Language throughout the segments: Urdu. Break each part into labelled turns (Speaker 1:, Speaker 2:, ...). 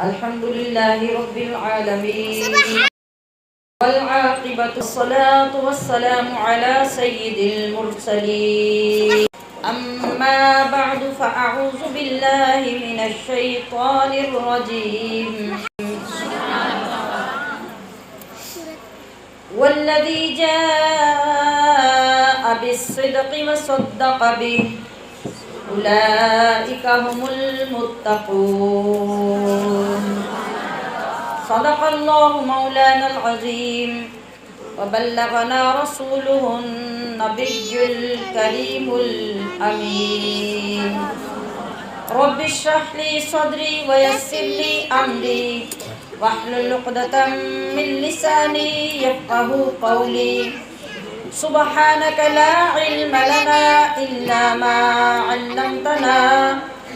Speaker 1: الحمد لله رب العالمين والعاقبة الصلاة والسلام على سيد المرسلين أما بعد فأعوذ بالله من الشيطان الرجيم والذي جاء بالصدق وصدق به أولئك هم المتقون صدق الله مولانا العظيم وبلغنا رسوله النبي الكريم الأمين رب اشرح لي صدري ويسر لي أمري واحلل عقدة من لساني يفقهوا قولي سبحانك لا علم لنا إلا ما علمتنا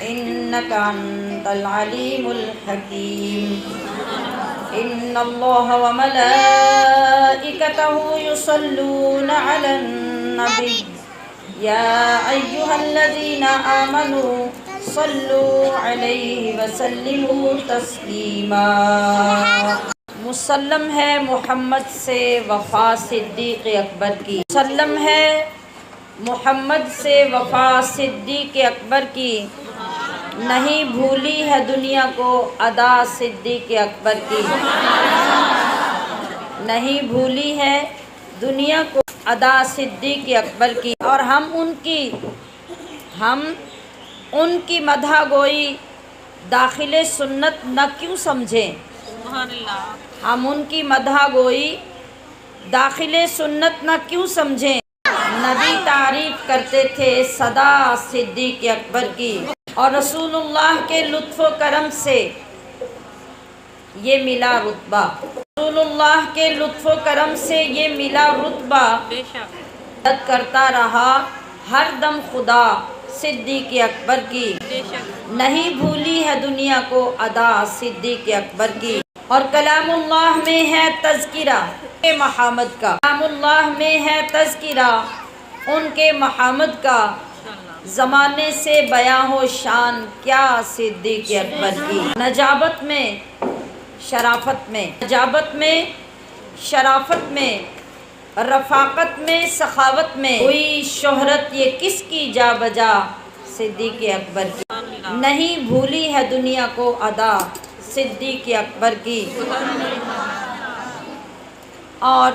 Speaker 1: إنك أنت العليم الحكيم إن الله وملائكته يصلون على النبي يا أيها الذين آمنوا صلوا عليه وسلموا تسلیما مسلم ہے محمد سے وفا صدیق اکبر کی، مسلم ہے محمد سے وفا صدیق اکبر کی، نہیں بھولی ہے دنیا کو ادا صدیق اکبر کی، نہیں بھولی ہے دنیا کو ادا صدیق اکبر کی، اور ہم ان کی مدح گوئی داخل سنت نہ کیوں سمجھیں، ہم ان کی مدح گوئی داخل سنت نہ کیوں سمجھیں، نبی تعریف کرتے تھے صدا صدیق اکبر کی، اور رسول اللہ کے لطف و کرم سے یہ ملا رتبہ، رسول اللہ کے لطف و کرم سے یہ ملا رتبہ، کرتا رہا ہر دم خدا صدیق اکبر کی، نہیں بھولی ہے دنیا کو ادا صدیق اکبر کی، اور کلام اللہ میں ہے تذکرہ محمد کا، کلام اللہ میں ہے تذکرہ ان کے محمد کا، زمانے سے بیاں ہو شان کیا صدیق اکبر کی، نجابت میں شرافت میں، نجابت میں شرافت میں، رفاقت میں سخاوت میں، ہوئی شہرت یہ کس کی جا بجا صدیق اکبر کی، نہیں بھولی ہے دنیا کو ادا صدیق اکبر کی، اور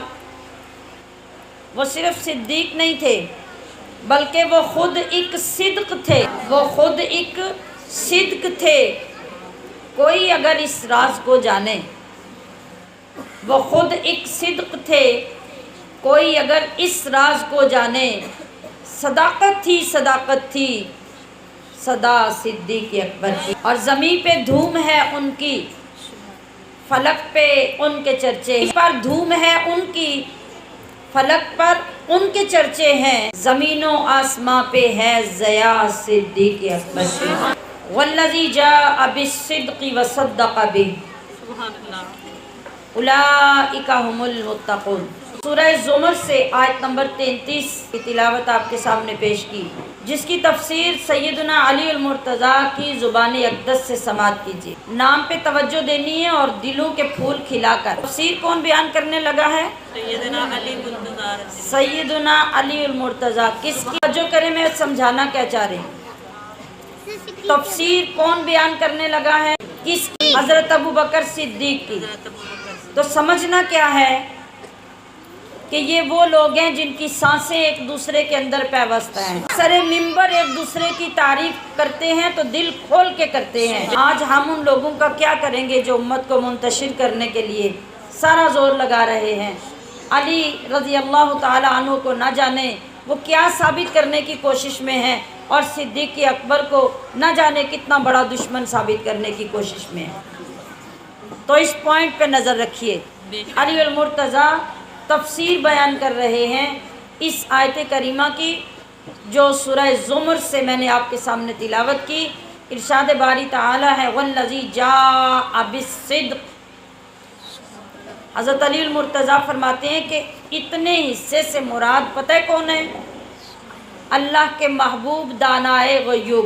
Speaker 1: وہ صرف صدیق نہیں تھے بلکہ وہ خود ایک صدق تھے، وہ خود ایک صدق تھے، کوئی اگر اس راز کو جانے، وہ خود ایک صدق تھے، کوئی اگر اس راز کو جانے، صداقت تھی صدا صدیق اکبر کی، اور زمین پہ دھوم ہے ان کی، فلک پہ ان کے چرچے پر دھوم ہے ان کی، فلک پر ان کے چرچے ہیں، زمین و آسماں پہ ہے ضیا صدیق اکبر کی، والذی جاء بالصدق وصدق به اولئک هم المتقون۔ سورہ زمر سے آیت نمبر 33 کی تلاوت آپ کے سامنے پیش کی، جس کی تفسیر سیدنا علی المرتضیٰ کی زبان اقدس سے سماعت کیجیے۔ نام پہ توجہ دینی ہے اور دلوں کے پھول کھلا کر۔ تفسیر کون بیان کرنے لگا ہے؟ سیدنا علی المرتضیٰ۔ کس کی توجہ کریں، میں سمجھانا کیا چاہ رہے ہیں۔ تفسیر کون بیان کرنے لگا ہے؟ کس کی؟ حضرت ابوبکر صدیق کی۔ تو سمجھنا کیا ہے کہ یہ وہ لوگ ہیں جن کی سانسیں ایک دوسرے کے اندر پیوستہ ہیں، سر ممبر ایک دوسرے کی تعریف کرتے ہیں تو دل کھول کے کرتے ہیں۔ آج ہم ان لوگوں کا کیا کریں گے جو امت کو منتشر کرنے کے لیے سارا زور لگا رہے ہیں؟ علی رضی اللہ تعالی عنہ کو نہ جانے وہ کیا ثابت کرنے کی کوشش میں ہیں، اور صدیق اکبر کو نہ جانے کتنا بڑا دشمن ثابت کرنے کی کوشش میں ہیں۔ تو اس پوائنٹ پہ نظر رکھیے۔ علی المرتضیٰ تفسیر بیان کر رہے ہیں اس آیت کریمہ کی جو سورہ زمر سے میں نے آپ کے سامنے تلاوت کی۔ ارشاد باری تعالی ہے والذی جاء بالصدق، حضرت علی المرتضیٰ فرماتے ہیں کہ اتنے حصے سے مراد پتہ ہے کون ہے؟ اللہ کے محبوب دانائے غیوب،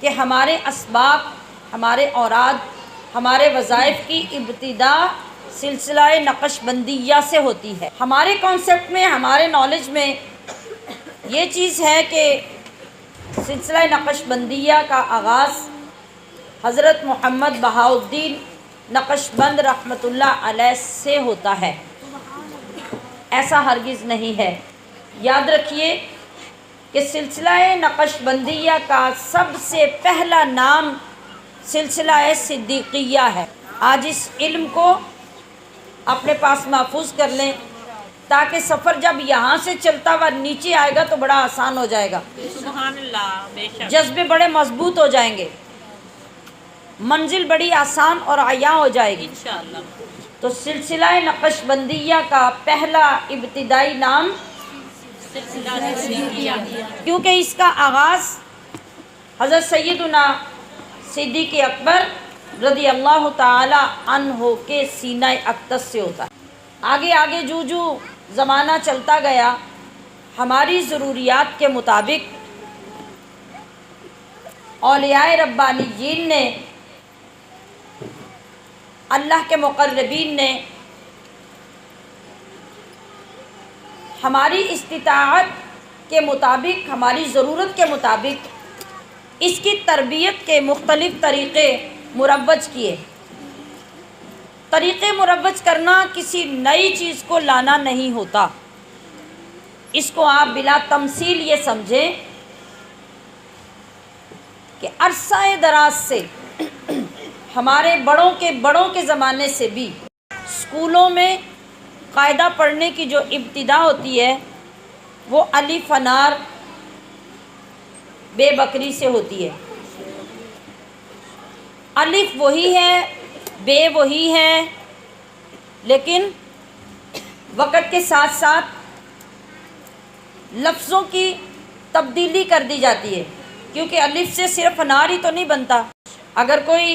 Speaker 1: کہ ہمارے اسباق، ہمارے اوراد، ہمارے وظائف کی ابتدا سلسلہ نقش بندیہ سے ہوتی ہے۔ ہمارے کانسیپٹ میں، ہمارے نالج میں یہ چیز ہے کہ سلسلہ نقش بندیہ کا آغاز حضرت محمد بہاؤالدین نقش بند رحمۃ اللہ علیہ سے ہوتا ہے۔ ایسا ہرگز نہیں ہے۔ یاد رکھیے کہ سلسلہ نقش بندیہ کا سب سے پہلا نام سلسلہ صدیقیہ ہے۔ آج اس علم کو اپنے پاس محفوظ کر لیں تاکہ سفر جب یہاں سے چلتا ہوا نیچے آئے گا تو بڑا آسان ہو جائے گا،
Speaker 2: سبحان اللہ، بے شک
Speaker 1: جذبے بڑے مضبوط ہو جائیں گے، منزل بڑی آسان اور عیاں ہو جائے گی
Speaker 2: انشاءاللہ۔
Speaker 1: تو سلسلہ نقش بندیہ کا پہلا ابتدائی نام، کیونکہ اس کا آغاز حضرت سیدنا صدیق اکبر رضی اللہ تعالی عنہ کے سینہ اقدس سے ہوتا ہے۔ آگے آگے جو زمانہ چلتا گیا، ہماری ضروریات کے مطابق اولیاء ربانیین نے، اللہ کے مقربین نے ہماری استطاعت کے مطابق، ہماری ضرورت کے مطابق اس کی تربیت کے مختلف طریقے مروج کیے۔ طریقے مروج کرنا کسی نئی چیز کو لانا نہیں ہوتا، اس کو آپ بلا تمثیل یہ سمجھیں کہ عرصہ دراز سے، ہمارے بڑوں کے زمانے سے بھی اسکولوں میں قاعدہ پڑھنے کی جو ابتدا ہوتی ہے وہ الف انار بے بکری سے ہوتی ہے۔ الف وہی ہے، بے وہی ہے، لیکن وقت کے ساتھ ساتھ لفظوں کی تبدیلی کر دی جاتی ہے، کیونکہ الف سے صرف انار ہی تو نہیں بنتا۔ اگر کوئی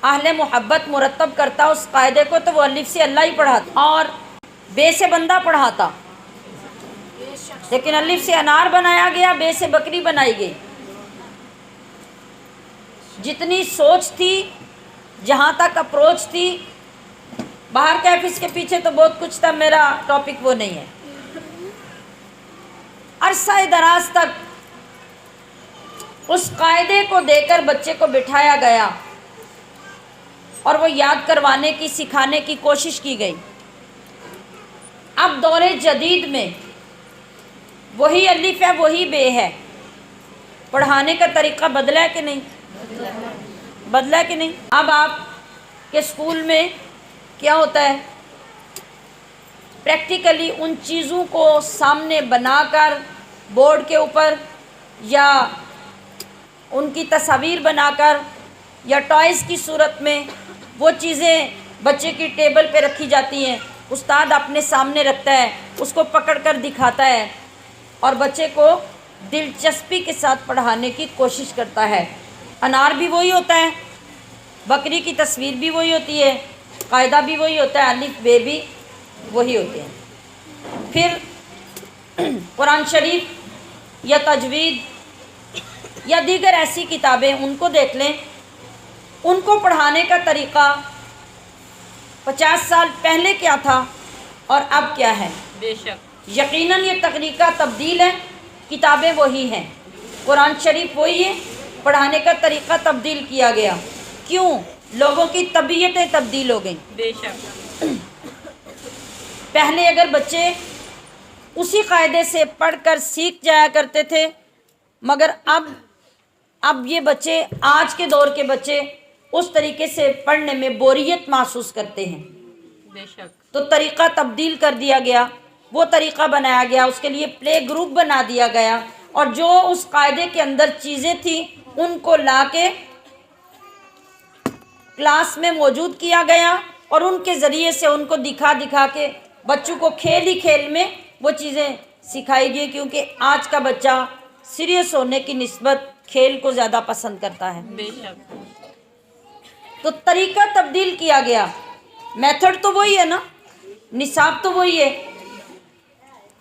Speaker 1: اہل محبت مرتب کرتا اس قاعدے کو تو وہ الف سے اللہ ہی پڑھاتا اور بے سے بندہ پڑھاتا، لیکن الف سے انار بنایا گیا، بے سے بکری بنائی گئی۔ جتنی سوچ تھی، جہاں تک اپروچ تھی، باہر کیفس کے پیچھے تو بہت کچھ تھا، میرا ٹاپک وہ نہیں ہے۔ عرصہ دراز تک اس قاعدے کو دے کر بچے کو بٹھایا گیا اور وہ یاد کروانے کی، سکھانے کی کوشش کی گئی۔ اب دور جدید میں وہی الف ہے، وہی بے ہے، پڑھانے کا طریقہ بدلا ہے کہ نہیں؟ بدلا ہے کہ نہیں؟ اب آپ کے اسکول میں کیا ہوتا ہے؟ پریکٹیکلی ان چیزوں کو سامنے بنا کر بورڈ کے اوپر یا ان کی تصاویر بنا کر یا ٹوائز کی صورت میں وہ چیزیں بچے کی ٹیبل پہ رکھی جاتی ہیں، استاد اپنے سامنے رکھتا ہے، اس کو پکڑ کر دکھاتا ہے اور بچے کو دلچسپی کے ساتھ پڑھانے کی کوشش کرتا ہے۔ انار بھی وہی ہوتا ہے، بکری کی تصویر بھی وہی ہوتی ہے، قاعدہ بھی وہی ہوتا ہے، الف بے بھی وہی ہوتے ہیں۔ پھر قرآن شریف یا تجوید یا دیگر ایسی کتابیں ان کو دیکھ لیں، ان کو پڑھانے کا طریقہ 50 سال پہلے کیا تھا اور اب کیا ہے؟
Speaker 2: بے شک
Speaker 1: یقیناً یہ تکنیکہ تبدیل ہے، کتابیں وہی ہیں، قرآن شریف وہی ہے، پڑھانے کا طریقہ تبدیل کیا گیا۔ کیوں؟ لوگوں کی طبیعتیں تبدیل ہو گئیں۔
Speaker 2: بے شک
Speaker 1: پہلے اگر بچے اسی قاعدے سے پڑھ کر سیکھ جایا کرتے تھے، مگر اب یہ بچے، آج کے دور کے بچے اس طریقے سے پڑھنے میں بوریت محسوس کرتے ہیں۔
Speaker 2: بے شک
Speaker 1: تو طریقہ تبدیل کر دیا گیا، وہ طریقہ بنایا گیا، اس کے لیے پلے گروپ بنا دیا گیا اور جو اس قاعدے کے اندر چیزیں تھیں ان کو لا کے کلاس میں موجود کیا گیا اور ان کے ذریعے سے ان کو دکھا دکھا کے بچوں کو کھیل ہی کھیل میں وہ چیزیں سکھائی گئی، کیونکہ آج کا بچہ سیریس ہونے کی نسبت کھیل کو زیادہ پسند کرتا ہے۔
Speaker 2: بے شک
Speaker 1: تو طریقہ تبدیل کیا گیا، میتھڈ تو وہی ہے نا، نصاب تو وہی ہے،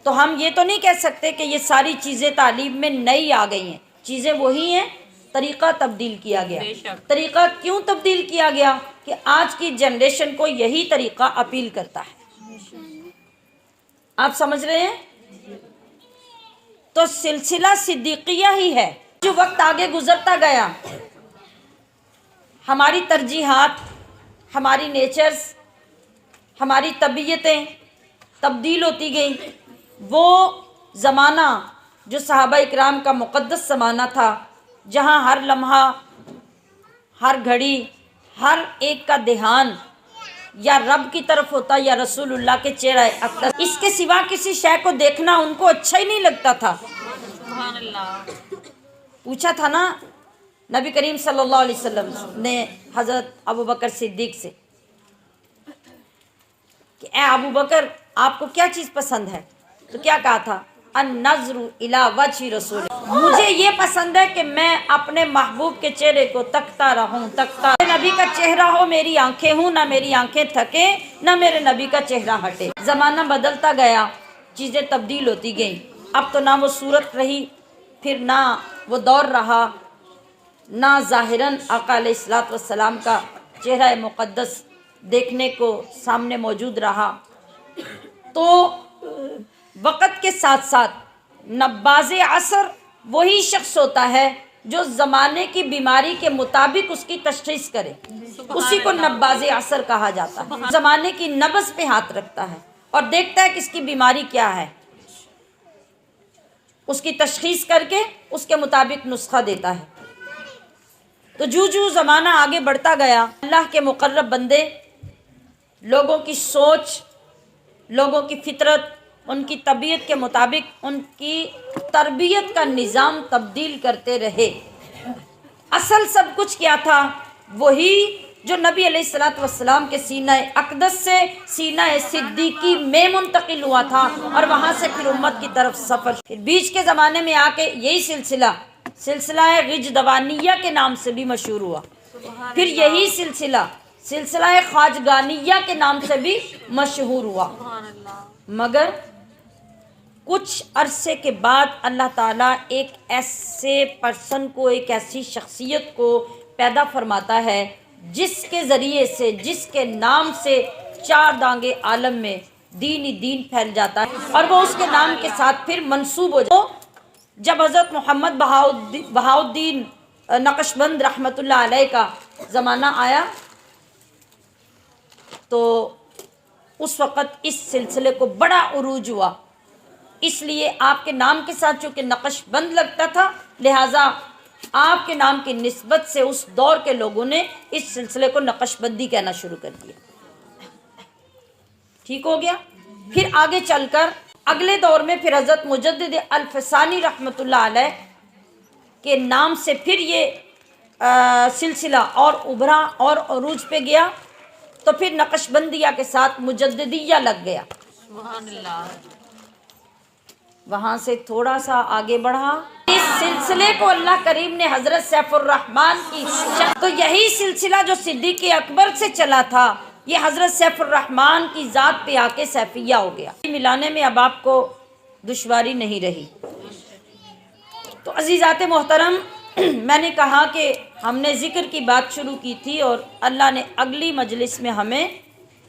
Speaker 1: تو ہم یہ تو نہیں کہہ سکتے کہ یہ ساری چیزیں تعلیم میں نئی آ گئی ہیں، چیزیں وہی ہیں، طریقہ تبدیل کیا گیا۔
Speaker 2: بے شک۔
Speaker 1: طریقہ کیوں تبدیل کیا گیا؟ کہ آج کی جنریشن کو یہی طریقہ اپیل کرتا ہے۔ آپ سمجھ رہے ہیں؟ تو سلسلہ صدیقیہ ہی ہے۔ جو وقت آگے گزرتا گیا، ہماری ترجیحات، ہماری نیچرز، ہماری طبیعتیں تبدیل ہوتی گئیں۔ وہ زمانہ جو صحابہ اکرام کا مقدس زمانہ تھا، جہاں ہر لمحہ، ہر گھڑی، ہر ایک کا دھیان یا رب کی طرف ہوتا یا رسول اللہ کے چہرہ اقدس، اس کے سوا کسی شے کو دیکھنا ان کو اچھا ہی نہیں لگتا تھا۔
Speaker 2: سبحان اللہ۔
Speaker 1: پوچھا تھا نا نبی کریم صلی اللہ علیہ وسلم نے حضرت ابوبکر صدیق سے کہ اے ابوبکر، آپ کو کیا چیز پسند ہے؟ تو کیا کہا تھا؟ النظر الی وجہ رسول، مجھے یہ پسند ہے کہ میں اپنے محبوب کے چہرے کو تکتا رہوں، نبی کا چہرہ ہو، میری آنکھیں ہوں، نہ میری آنکھیں تھکے، نہ میرے نبی کا چہرہ ہٹے۔ زمانہ بدلتا گیا، چیزیں تبدیل ہوتی گئیں۔ اب تو نہ وہ صورت رہی، پھر نہ وہ دور رہا، نہ ظاہراً آقا علیہ الصلوۃ والسلام کا چہرہ مقدس دیکھنے کو سامنے موجود رہا۔ تو وقت کے ساتھ ساتھ نباز عصر وہی شخص ہوتا ہے جو زمانے کی بیماری کے مطابق اس کی تشخیص کرے، اسی کو نباز عصر کہا جاتا ہے۔ زمانے کی نبض پہ ہاتھ رکھتا ہے اور دیکھتا ہے کہ اس کی بیماری کیا ہے، اس کی تشخیص کر کے اس کے مطابق نسخہ دیتا ہے۔ تو جو زمانہ آگے بڑھتا گیا، اللہ کے مقرب بندے لوگوں کی سوچ، لوگوں کی فطرت، ان کی طبیعت کے مطابق ان کی تربیت کا نظام تبدیل کرتے رہے۔ اصل سب کچھ کیا تھا؟ وہی جو نبی علیہ الصلوۃ والسلام کے سینہ اقدس سے سینہ صدیقی میں منتقل ہوا تھا، اور وہاں سے پھر امت کی طرف سفر۔ پھر بیچ کے زمانے میں آ کے یہی سلسلہ غجدوانیہ کے نام سے بھی مشہور ہوا۔ پھر یہی سلسلہ خواجگانیہ کے نام سے بھی مشہور ہوا۔ مگر کچھ عرصے کے بعد اللہ تعالیٰ ایک ایسے پرسن کو، ایک ایسی شخصیت کو پیدا فرماتا ہے جس کے ذریعے سے، جس کے نام سے چار دانگے عالم میں دین ہی دین پھیل جاتا ہے، اور وہ اس کے نام کے ساتھ پھر منسوب ہو جاتا ہے۔ جب حضرت محمد بہاؤالدین نقشبند رحمۃ اللہ علیہ کا زمانہ آیا تو اس وقت اس سلسلے کو بڑا عروج ہوا۔ اس لیے آپ کے نام کے ساتھ چونکہ نقش بند لگتا تھا، لہٰذا آپ کے نام کی نسبت سے اس دور کے لوگوں نے اس سلسلے کو نقش بندی کہنا شروع کر دیا۔ ٹھیک ہو گیا؟ پھر آگے چل کر اگلے دور میں پھر حضرت مجدد الفسانی رحمۃ اللہ علیہ کے نام سے پھر یہ سلسلہ اور ابھرا اور عروج پہ گیا، تو پھر نقش بندیہ کے ساتھ مجددیہ لگ گیا۔
Speaker 2: سبحان اللہ۔
Speaker 1: وہاں سے تھوڑا سا آگے بڑھا، اس سلسلے کو اللہ کریم نے حضرت سیف الرحمن کی تو یہی سلسلہ جو صدیق اکبر سے چلا تھا، یہ حضرت سیف الرحمن کی ذات پہ آ کے سیفیہ ہو گیا۔ ملانے میں اب آپ کو دشواری نہیں رہی۔ تو عزیزات محترم، میں نے کہا کہ ہم نے ذکر کی بات شروع کی تھی، اور اللہ نے اگلی مجلس میں ہمیں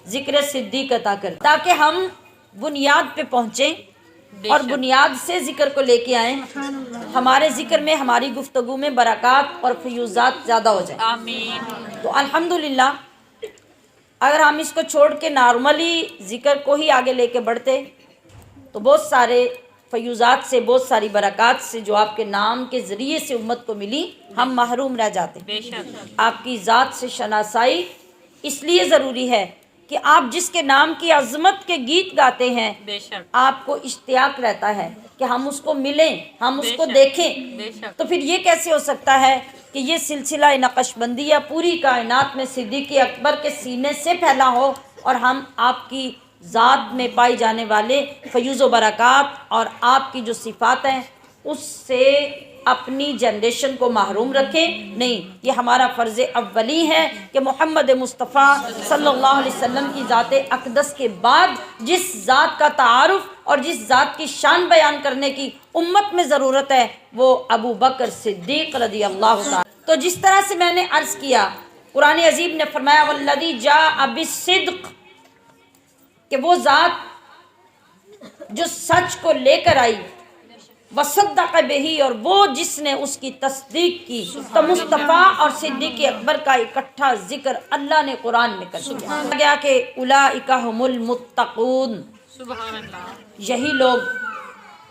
Speaker 1: ذکر صدیق عطا کر دی تاکہ ہم بنیاد پہ پہنچیں اور بنیاد سے ذکر کو لے کے آئیں، ہمارے ذکر میں، ہماری گفتگو میں برکات اور فیوزات زیادہ ہو جائیں۔
Speaker 2: آمین۔
Speaker 1: تو الحمدللہ اگر ہم اس کو چھوڑ کے نارملی ذکر کو ہی آگے لے کے بڑھتے تو بہت سارے فیوزات سے، بہت ساری برکات سے جو آپ کے نام کے ذریعے سے امت کو ملی، ہم محروم رہ جاتے۔
Speaker 2: بے شک۔
Speaker 1: آپ کی ذات سے شناسائی اس لیے ضروری ہے کہ آپ جس کے نام کی عظمت کے گیت گاتے ہیں،
Speaker 2: بے شک۔
Speaker 1: آپ کو اشتیاق رہتا ہے کہ ہم اس کو ملیں، ہم اس
Speaker 2: بے
Speaker 1: کو
Speaker 2: شک،
Speaker 1: دیکھیں۔
Speaker 2: بے شک۔
Speaker 1: تو پھر یہ کیسے ہو سکتا ہے کہ یہ سلسلہ نقش بندیہ پوری کائنات میں صدیق اکبر کے سینے سے پھیلا ہو، اور ہم آپ کی ذات میں پائی جانے والے فیوز و برکات اور آپ کی جو صفات ہیں اس سے اپنی جنریشن کو محروم رکھیں، نہیں، یہ ہمارا فرض اولی ہے کہ محمد مصطفیٰ صلی اللہ علیہ وسلم کی ذات اقدس کے بعد جس ذات کا تعارف اور جس ذات کی شان بیان کرنے کی امت میں ضرورت ہے وہ ابو بکر صدیق رضی اللہ تعالیٰ۔ تو جس طرح سے میں نے عرض کیا، قرآن عظیم نے فرمایا والذی جاء بالصدق، کہ وہ ذات جو سچ کو لے کر آئی، وصدق بہ، اور وہ جس نے اس کی تصدیق کی۔ تو مصطفیٰ اور صدیق اکبر کا اکٹھا ذکر اللہ نے قرآن میں کر دیا گیا کہ اولئک ھم المتقون،
Speaker 2: سبحان اللہ،
Speaker 1: یہی لوگ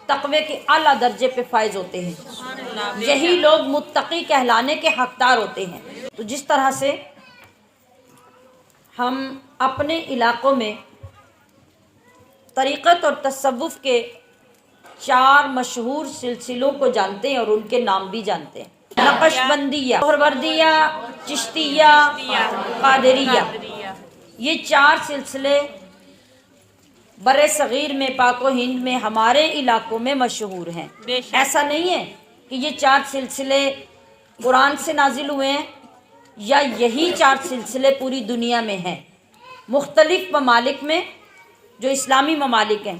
Speaker 1: تقوی کے اعلیٰ درجے پہ فائز ہوتے ہیں،
Speaker 2: سبحان اللہ،
Speaker 1: یہی لوگ متقی کہلانے کے حقدار ہوتے ہیں۔ تو جس طرح سے ہم اپنے علاقوں میں طریقت اور تصوف کے 4 مشہور سلسلوں کو جانتے ہیں اور ان کے نام بھی جانتے ہیں، نقش بندیہ، سہروردیہ، چشتیہ، قادریہ۔ یہ 4 سلسلے بر صغیر میں، پاک و ہند میں، ہمارے علاقوں میں مشہور ہیں۔ ایسا نہیں ہے کہ یہ 4 سلسلے قرآن سے نازل ہوئے ہیں یا یہی 4 سلسلے پوری دنیا میں ہیں۔ مختلف ممالک میں، جو اسلامی ممالک ہیں،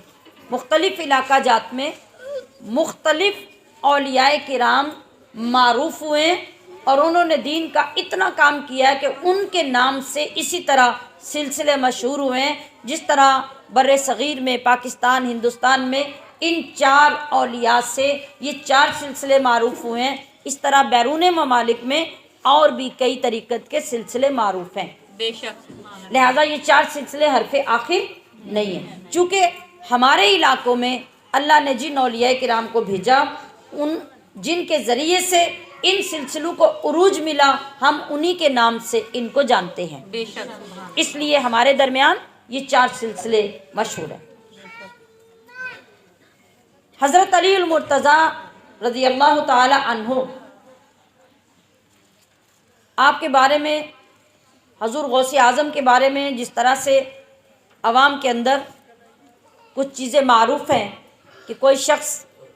Speaker 1: مختلف علاقہ جات میں مختلف اولیاء کرام معروف ہوئے ہیں اور انہوں نے دین کا اتنا کام کیا ہے کہ ان کے نام سے اسی طرح سلسلے مشہور ہوئے ہیں۔ جس طرح بر صغیر میں، پاکستان، ہندوستان میں ان 4 اولیاء سے یہ 4 سلسلے معروف ہوئے ہیں، اس طرح بیرون ممالک میں اور بھی کئی طریقت کے سلسلے معروف ہیں۔
Speaker 2: بے شک،
Speaker 1: لہذا یہ 4 سلسلے حرف آخر نہیں ہیں۔ چونکہ ہمارے علاقوں میں اللہ نے جن اولیاء کرام کو بھیجا، ان جن کے ذریعے سے ان سلسلوں کو عروج ملا، ہم انہی کے نام سے ان کو جانتے ہیں۔
Speaker 2: بے شک،
Speaker 1: اس لیے ہمارے درمیان یہ 4 سلسلے مشہور ہیں۔ حضرت علی المرتضیٰ رضی اللہ تعالی عنہ، آپ کے بارے میں، حضور غوث اعظم کے بارے میں جس طرح سے عوام کے اندر کچھ چیزیں معروف ہیں کہ کوئی شخص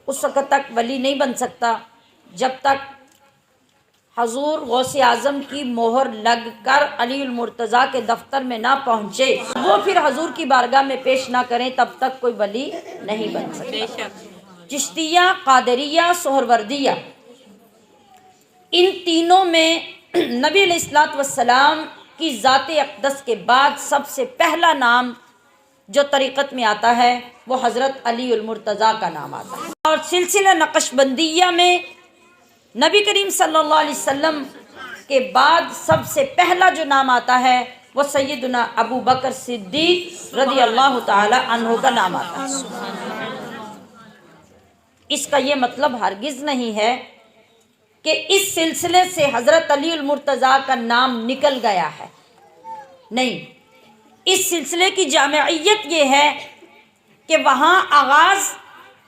Speaker 1: اس وقت تک ولی نہیں بن سکتا جب تک حضور غوث اعظم کی مہر لگ کر علی المرتضیٰ کے دفتر میں نہ پہنچے، وہ پھر حضور کی بارگاہ میں پیش نہ کریں، تب تک کوئی ولی نہیں بن
Speaker 2: بے
Speaker 1: سکتا۔
Speaker 2: شک،
Speaker 1: چشتیہ، قادریہ، سہروردیہ، ان تینوں میں نبی علیہ الصلوۃ والسلام کی ذات اقدس کے بعد سب سے پہلا نام جو طریقت میں آتا ہے وہ حضرت علی المرتضیٰ کا نام آتا ہے۔ اور سلسلہ نقش بندیہ میں نبی کریم صلی اللہ علیہ وسلم کے بعد سب سے پہلا جو نام آتا ہے وہ سیدنا ابو بکر صدیق رضی اللہ تعالی عنہ کا نام آتا ہے۔ اس کا یہ مطلب ہرگز نہیں ہے کہ اس سلسلے سے حضرت علی المرتضیٰ کا نام نکل گیا ہے، نہیں، اس سلسلے کی جامعیت یہ ہے کہ وہاں آغاز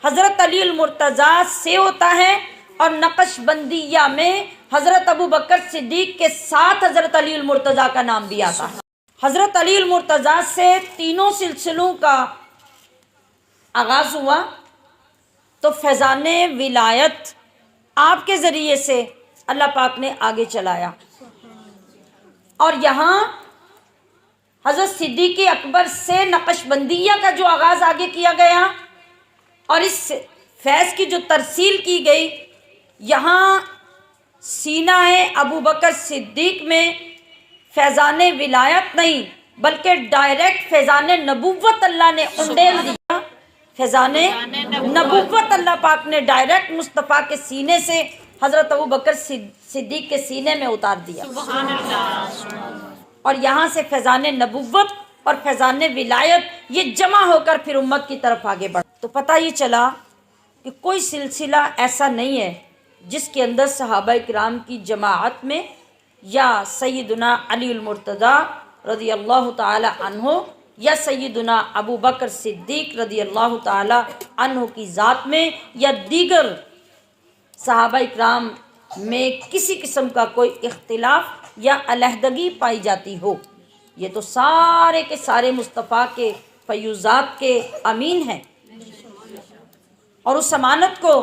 Speaker 1: حضرت علی المرتضیٰ سے ہوتا ہے اور نقش بندیہ میں حضرت ابو بکر صدیق کے ساتھ حضرت علی المرتضیٰ کا نام بھی آتا ہے۔ حضرت علی المرتضیٰ سے تینوں سلسلوں کا آغاز ہوا تو فیضان ولایت آپ کے ذریعے سے اللہ پاک نے آگے چلایا، اور یہاں حضرت صدیق اکبر سے نقش بندیہ کا جو آغاز آگے کیا گیا اور اس فیض کی جو ترسیل کی گئی، یہاں سینہ ابو بکر صدیق میں فیضان ولایت نہیں بلکہ ڈائریکٹ فیضان نبوت اللہ نے انڈیل دیا۔ فیضان نبوت اللہ پاک نے ڈائریکٹ مصطفیٰ کے سینے سے حضرت ابو بکر صدیق کے سینے میں اتار دیا،
Speaker 2: سبحان اللہ،
Speaker 1: اور یہاں سے فیضان نبوت اور فیضان ولایت یہ جمع ہو کر پھر امت کی طرف آگے بڑھا۔ تو پتہ یہ چلا کہ کوئی سلسلہ ایسا نہیں ہے جس کے اندر صحابہ کرام کی جماعت میں یا سیدنا علی المرتضیٰ رضی اللہ تعالی عنہ یا سیدنا ابو بکر صدیق رضی اللہ تعالی عنہ کی ذات میں یا دیگر صحابہ کرام میں کسی قسم کا کوئی اختلاف یا علیحدگی پائی جاتی ہو۔ یہ تو سارے کے سارے مصطفیٰ کے فیوزات کے امین ہیں، اور اس امانت کو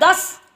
Speaker 1: 10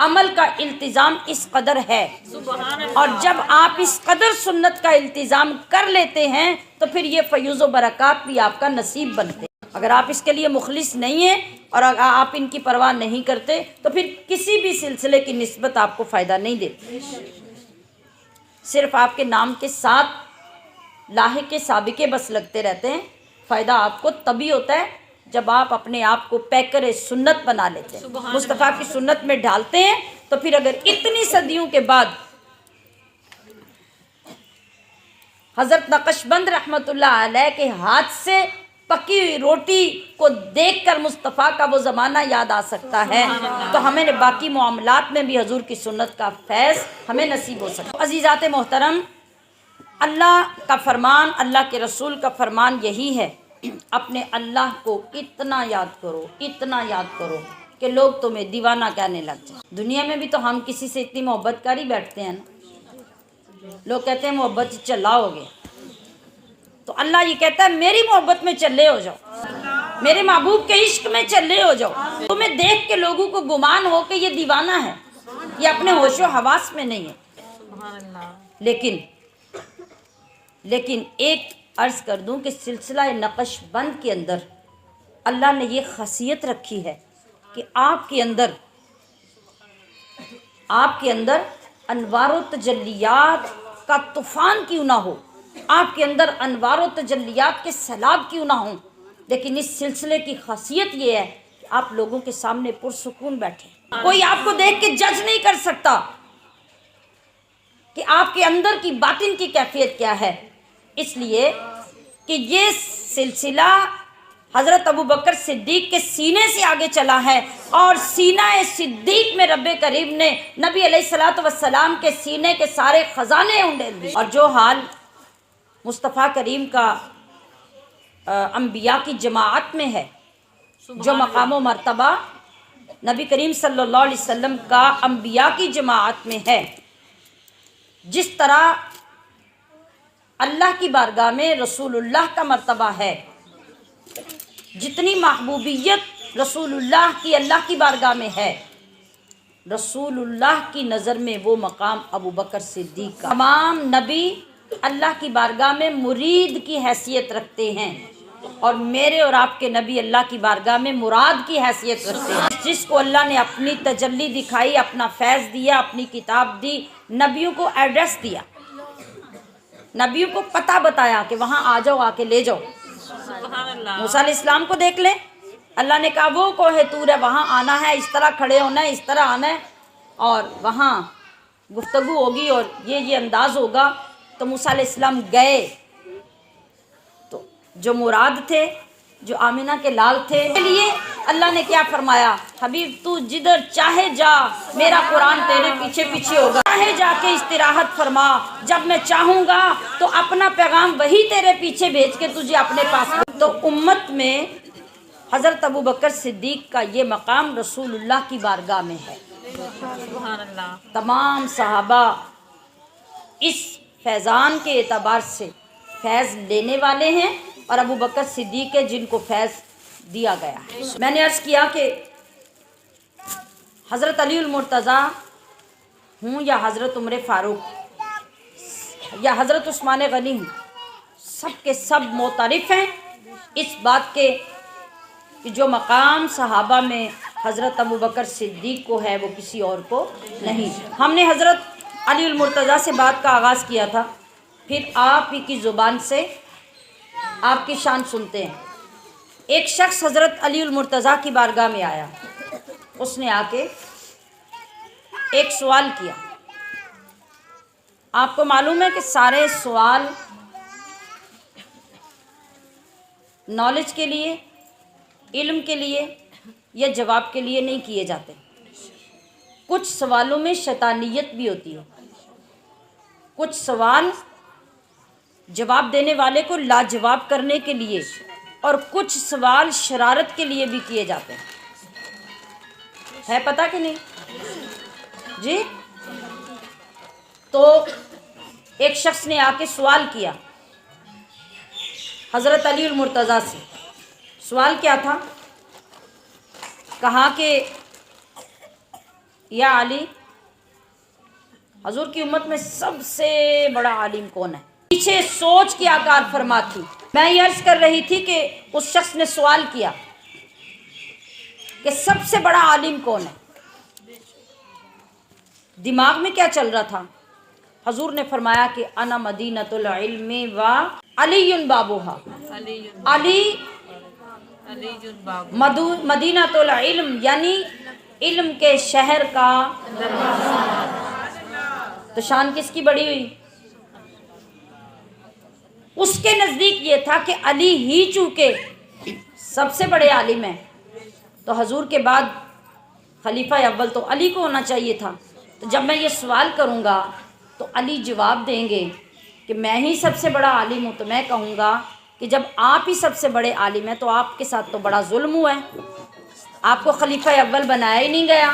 Speaker 1: عمل کا التزام اس قدر ہے، اور جب آپ اس قدر سنت کا التزام کر لیتے ہیں تو پھر یہ فیوز و برکات بھی آپ کا نصیب بنتے ہیں۔ اگر آپ اس کے لیے مخلص نہیں ہیں اور اگر آپ ان کی پرواہ نہیں کرتے تو پھر کسی بھی سلسلے کی نسبت آپ کو فائدہ نہیں دیتی، صرف آپ کے نام کے ساتھ لاحق سابقے بس لگتے رہتے ہیں۔ فائدہ آپ کو تبھی ہوتا ہے جب آپ اپنے آپ کو پیکر سنت بنا لیتے ہیں، مصطفیٰ کی سنت میں ڈالتے ہیں، تو پھر اگر اتنی صدیوں کے بعد حضرت نقشبند رحمۃ اللہ علیہ کے ہاتھ سے پکی ہوئی روٹی کو دیکھ کر مصطفیٰ کا وہ زمانہ یاد آ سکتا ہے، تو ہمیں باقی معاملات میں بھی حضور کی سنت کا فیض ہمیں نصیب ہو سکتا ہے۔ عزیزات محترم، اللہ کا فرمان، اللہ کے رسول کا فرمان یہی ہے، اپنے اللہ کو اتنا یاد کرو، اتنا یاد کرو کہ لوگ تمہیں دیوانہ کہنے لگ جائیں۔ دنیا میں بھی تو ہم کسی سے اتنی محبت کر ہی بیٹھتے ہیں نا، لوگ کہتے ہیں محبت چلا ہو گیا، تو اللہ یہ کہتا ہے میری محبت میں چلے ہو جاؤ، میرے محبوب کے عشق میں چلے ہو جاؤ۔ تمہیں دیکھ کے لوگوں کو گمان ہو کہ یہ دیوانہ ہے، یہ اپنے ہوش و حواس میں نہیں ہے، لیکن ایک عرض کر دوں کہ سلسلہ نقش بند کے اندر اللہ نے یہ خاصیت رکھی ہے کہ آپ کے اندر انوار و تجلیات کا طوفان کیوں نہ ہو، آپ کے اندر انوار و تجلیات کے سیلاب کیوں نہ ہوں، لیکن اس سلسلے کی خاصیت یہ ہے کہ آپ لوگوں کے سامنے پرسکون بیٹھے، کوئی آپ کو دیکھ کے جج نہیں کر سکتا کہ آپ کے اندر کی باطن کی کیفیت کیا ہے، اس لیے کہ یہ سلسلہ حضرت ابوبکر صدیق کے سینے سے آگے چلا ہے، اور سینہ صدیق میں رب کریم نے نبی علیہ الصلوۃ والسلام کے سینے کے سارے خزانے انڈیل دیے، اور جو حال مصطفیٰ کریم کا انبیاء کی جماعت میں ہے، جو مقام و مرتبہ نبی کریم صلی اللہ علیہ وسلم کا انبیاء کی جماعت میں ہے، جس طرح اللہ کی بارگاہ میں رسول اللہ کا مرتبہ ہے، جتنی محبوبیت رسول اللہ کی اللہ کی بارگاہ میں ہے، رسول اللہ کی نظر میں وہ مقام ابوبکر صدیق کا۔ تمام نبی اللہ کی بارگاہ میں مرید کی حیثیت رکھتے ہیں، اور میرے اور آپ کے نبی اللہ کی بارگاہ میں مراد کی حیثیت رکھتے ہیں۔ جس کو اللہ نے اپنی تجلی دکھائی، اپنا فیض دیا، اپنی کتاب دی، نبیوں کو ایڈریس دیا، نبیوں کو پتہ بتایا کہ وہاں آ جاؤ، آ کے لے جاؤ۔ موسیٰ علیہ السلام کو دیکھ لیں، اللہ نے کہا وہ کوہ طور ہے، وہاں آنا ہے، اس طرح کھڑے ہونا ہے، اس طرح آنا ہے، اور وہاں گفتگو ہوگی اور یہ انداز ہوگا۔ تو موسیٰ علیہ السلام گئے، تو جو مراد تھے، جو آمینہ کے لال تھے، کے لیے اللہ نے کیا فرمایا، حبیب تو جدھر چاہے جا، میرا قرآن تیرے پیچھے پیچھے ہوگا، چاہے جا کے استراحت فرما، جب میں چاہوں گا تو اپنا پیغام وہی تیرے پیچھے بھیج کے تجھے اپنے پاس۔ تو امت میں حضرت ابوبکر صدیق کا یہ مقام رسول اللہ کی بارگاہ میں ہے۔ تمام صحابہ اس فیضان کے اعتبار سے فیض لینے والے ہیں، اور ابوبکر صدیق ہے جن کو فیض دیا گیا ہے۔ میں نے عرض کیا کہ حضرت علی المرتضیٰ ہوں یا حضرت عمر فاروق یا حضرت عثمان غنی ہوں، سب کے سب معترف ہیں اس بات کے کہ جو مقام صحابہ میں حضرت ابوبکر صدیق کو ہے وہ کسی اور کو نہیں۔ ہم نے حضرت علی المرتضیٰ سے بات کا آغاز کیا تھا، پھر آپ ہی کی زبان سے آپ کی شان سنتے ہیں۔ ایک شخص حضرت علی المرتضیٰ کی بارگاہ میں آیا، اس نے آ کے ایک سوال کیا۔ آپ کو معلوم ہے کہ سارے سوال نالج کے لیے، علم کے لیے یا جواب کے لیے نہیں کیے جاتے، کچھ سوالوں میں شیطانیت بھی ہوتی ہے، کچھ سوال جواب دینے والے کو لاجواب کرنے کے لیے، اور کچھ سوال شرارت کے لیے بھی کیے جاتے ہیں، ہے پتہ کہ نہیں جی؟ تو ایک شخص نے آ کے سوال کیا حضرت علی المرتضیٰ سے۔ سوال کیا تھا؟ کہا کہ یا علی، حضور کی امت میں سب سے بڑا عالم کون ہے؟ پیچھے سوچ کی آکار فرما تھی. میں یہ عرض کر رہی تھی کہ اس شخص نے سوال کیا کہ سب سے بڑا عالم کون ہے؟ دماغ میں کیا چل رہا تھا؟ حضور نے فرمایا کہ انا مدینۃ العلم و علی بابوہا. علی مدینۃ العلم یعنی علم کے شہر کا تو شان کس کی بڑی ہوئی؟ اس کے نزدیک یہ تھا کہ علی ہی چونکہ سب سے بڑے عالم ہیں تو حضور کے بعد خلیفہ اول تو علی کو ہونا چاہیے تھا. تو جب میں یہ سوال کروں گا تو علی جواب دیں گے کہ میں ہی سب سے بڑا عالم ہوں، تو میں کہوں گا کہ جب آپ ہی سب سے بڑے عالم ہیں تو آپ کے ساتھ تو بڑا ظلم ہوا ہے، آپ کو خلیفہ اول بنایا ہی نہیں گیا.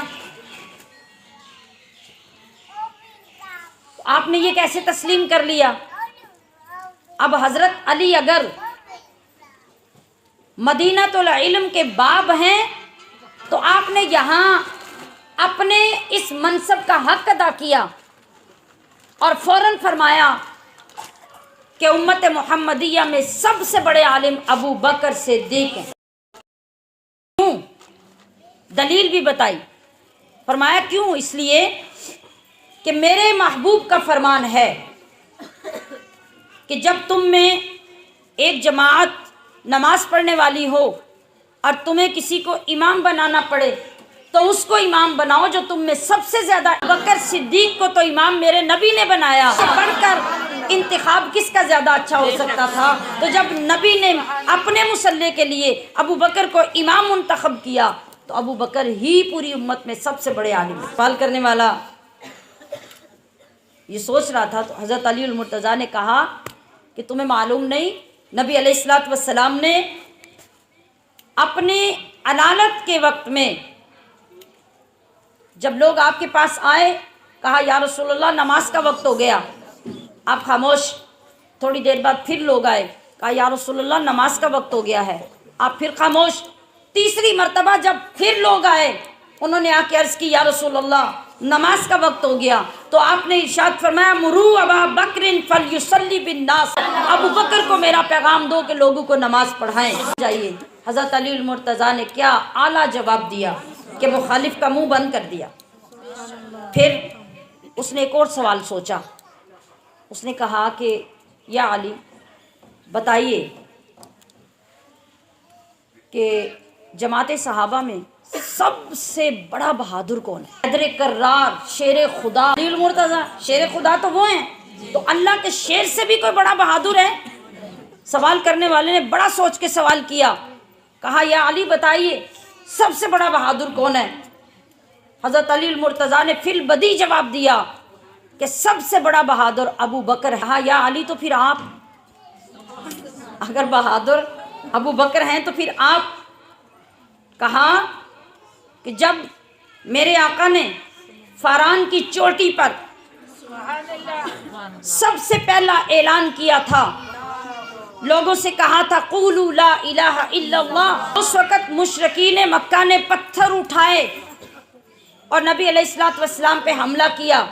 Speaker 1: آپ نے یہ کیسے تسلیم کر لیا؟ اب حضرت علی اگر مدینۃ العلم کے باب ہیں تو آپ نے یہاں اپنے اس منصب کا حق ادا کیا اور فوراً فرمایا کہ امت محمدیہ میں سب سے بڑے عالم ابو بکر صدیق ہیں. کیوں؟ دلیل بھی بتائی. فرمایا کیوں؟ اس لیے کہ میرے محبوب کا فرمان ہے کہ جب تم میں ایک جماعت نماز پڑھنے والی ہو اور تمہیں کسی کو امام بنانا پڑے تو اس کو امام بناؤ جو تم میں سب سے زیادہ. بکر صدیق کو تو امام میرے نبی نے بنایا، پڑھ کر انتخاب کس کا زیادہ اچھا ہو سکتا تھا؟ تو جب نبی نے اپنے مصلی کے لیے ابو بکر کو امام منتخب کیا تو ابو بکر ہی پوری امت میں سب سے بڑے عالم. سوال کرنے والا یہ سوچ رہا تھا تو حضرت علی المرتضیٰ نے کہا کہ تمہیں معلوم نہیں، نبی علیہ الصلوۃ والسلام نے اپنے علالت کے وقت میں جب لوگ آپ کے پاس آئے کہا یا رسول اللہ نماز کا وقت ہو گیا. آپ خاموش. تھوڑی دیر بعد پھر لوگ آئے کہا یا رسول اللہ نماز کا وقت ہو گیا ہے. آپ پھر خاموش. تیسری مرتبہ جب پھر لوگ آئے انہوں نے آ کے عرض کی یا رسول اللہ نماز کا وقت ہو گیا تو آپ نے ارشاد فرمایا مرو ابا بکر فلیصلی بالناس، ابو بکر کو میرا پیغام دو کہ لوگوں کو نماز پڑھائیں. جائیے حضرت علی المرتضیٰ نے کیا اعلیٰ جواب دیا کہ مخالف کا منہ بند کر دیا. پھر اس نے ایک اور سوال سوچا. اس نے کہا کہ یا علی بتائیے کہ جماعت صحابہ میں سب سے بڑا بہادر کون ہے؟ حیدر کرار، شیر خدا. علی المرتضیٰ شیر خدا تو وہ ہیں، تو اللہ کے شیر سے بھی کوئی بڑا بہادر ہے؟ سوال کرنے والے نے بڑا سوچ کے سوال کیا. کہا یا علی بتائیے سب سے بڑا بہادر کون ہے؟ حضرت علی المرتضیٰ نے فی البدیہہ جواب دیا کہ سب سے بڑا بہادر ابو بکر ہے. کہا یا علی تو پھر آپ اگر بہادر ابو بکر ہیں تو پھر آپ. کہا کہ جب میرے آقا نے فاران کی چوٹی پر سب سے پہلا اعلان کیا تھا، لوگوں سے کہا تھا قولوا لا الہ الا اللہ، اس وقت مشرکین مکہ نے پتھر اٹھائے اور نبی علیہ الصلوۃ والسلام پہ حملہ کیا.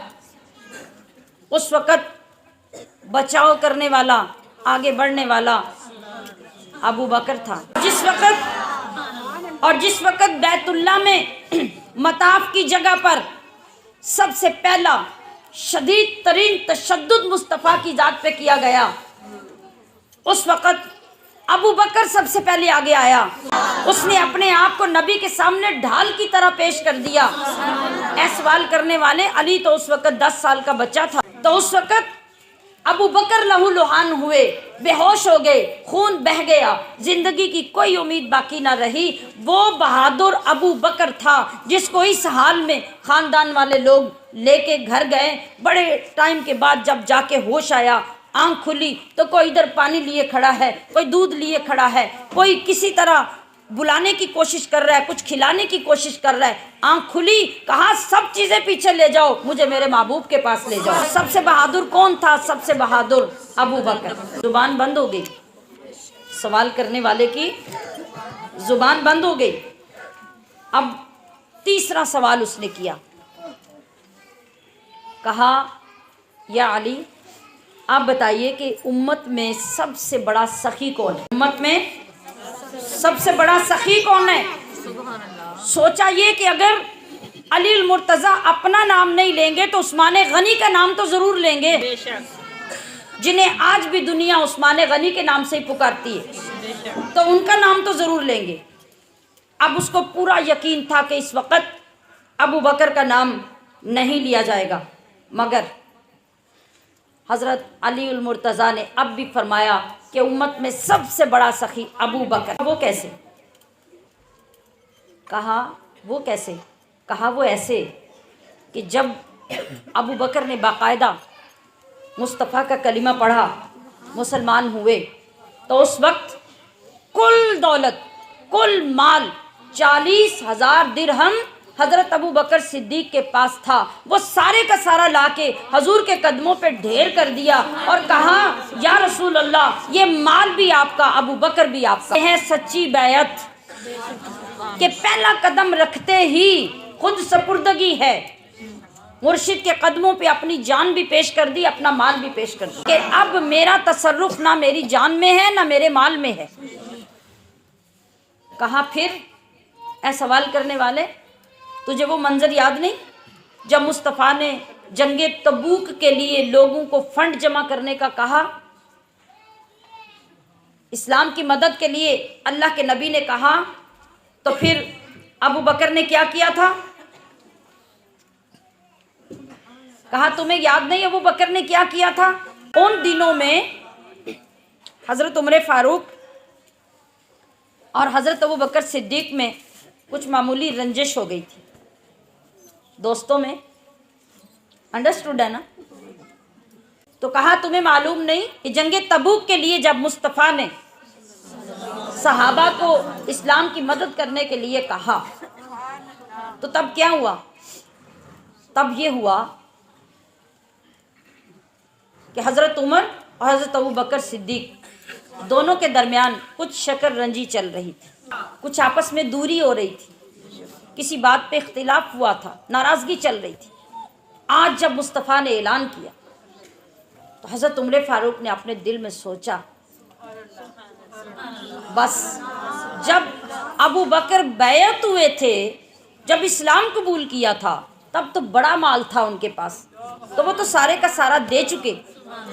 Speaker 1: اس وقت بچاؤ کرنے والا، آگے بڑھنے والا ابو بکر تھا. جس وقت بیت اللہ میں مطاف کی جگہ پر سب سے پہلا شدید ترین تشدد مصطفیٰ کی ذات پہ کیا گیا، اس وقت ابو بکر سب سے پہلے آگے آیا. اس نے اپنے آپ کو نبی کے سامنے ڈھال کی طرح پیش کر دیا. اے سوال کرنے والے، علی تو اس وقت 10 سال کا بچہ تھا. تو اس وقت ابو بکر لہو لہان ہوئے، بے ہوش ہو گئے، خون بہہ گیا، زندگی کی کوئی امید باقی نہ رہی. وہ بہادر ابو بکر تھا جس کو اس حال میں خاندان والے لوگ لے کے گھر گئے. بڑے ٹائم کے بعد جب جا کے ہوش آیا، آنکھ کھلی تو کوئی ادھر پانی لیے کھڑا ہے، کوئی دودھ لیے کھڑا ہے، کوئی کسی طرح بلانے کی کوشش کر رہا ہے، کچھ کھلانے کی کوشش کر رہا ہے. آنکھ کھلی، کہا سب چیزیں پیچھے لے جاؤ، مجھے میرے محبوب کے پاس لے جاؤ. سب سے بہادر کون تھا؟ سب سے بہادر ابو بکر. زبان بند ہو گئی، سوال کرنے والے کی زبان بند ہو گئی. اب تیسرا سوال اس نے کیا کہا یا علی آپ بتائیے کہ امت میں سب سے بڑا سخی کون ہے؟ امت میں سب سے بڑا سخی کون ہے؟ سوچا یہ کہ اگر علی المرتضیٰ اپنا نام نہیں لیں گے تو عثمان غنی کا نام تو ضرور لیں گے، جنہیں آج بھی دنیا عثمان غنی کے نام سے ہی پکارتی ہے، تو ان کا نام تو ضرور لیں گے۔ اب اس کو پورا یقین تھا کہ اس وقت ابو بکر کا نام نہیں لیا جائے گا، مگر حضرت علی المرتضیٰ نے اب بھی فرمایا کہ امت میں سب سے بڑا سخی ابو بکر۔ وہ کیسے؟ کہا وہ کیسے؟ کہا وہ ایسے کہ جب ابو بکر نے باقاعدہ مصطفیٰ کا کلمہ پڑھا، مسلمان ہوئے، تو اس وقت کل دولت، کل مال 40,000 درہم حضرت ابو بکر صدیق کے پاس تھا، وہ سارے کا سارا لا کے حضور کے قدموں پہ ڈھیر کر دیا اور کہا یا رسول اللہ یہ مال بھی آپ کا، ابو بکر بھی آپ کا۔ یہ ہے سچی بیعت کہ پہلا قدم رکھتے ہی خود سپردگی ہے، مرشد کے قدموں پہ اپنی جان بھی پیش کر دی، اپنا مال بھی پیش کر دی کہ اب میرا تصرف نہ میری جان میں ہے نہ میرے مال میں ہے۔ کہا پھر اے سوال کرنے والے تجھے وہ منظر یاد نہیں جب مصطفیٰ نے جنگ تبوک کے لیے لوگوں کو فنڈ جمع کرنے کا کہا، اسلام کی مدد کے لیے اللہ کے نبی نے کہا، تو پھر ابو بکر نے کیا کیا تھا؟ کہا تمہیں یاد نہیں ابو بکر نے کیا کیا تھا؟ ان دنوں میں حضرت عمر فاروق اور حضرت ابو بکر صدیق میں کچھ معمولی رنجش ہو گئی تھی دوستوں میں، انڈرسٹوڈ ہے نا؟ تو کہا تمہیں معلوم نہیں کہ جنگ تبوک کے لیے جب مصطفیٰ نے صحابہ کو اسلام کی مدد کرنے کے لیے کہا تو تب کیا ہوا؟ تب یہ ہوا کہ حضرت عمر اور حضرت ابو بکر صدیق دونوں کے درمیان کچھ شکر رنجی چل رہی تھی، کچھ آپس میں دوری ہو رہی تھی، کسی بات پہ اختلاف ہوا تھا، ناراضگی چل رہی تھی۔ آج جب مصطفیٰ نے اعلان کیا تو حضرت عمر فاروق نے اپنے دل میں سوچا بس جب ابو بکر بیعت ہوئے تھے، جب اسلام قبول کیا تھا، تب تو بڑا مال تھا ان کے پاس، تو وہ تو سارے کا سارا دے چکے،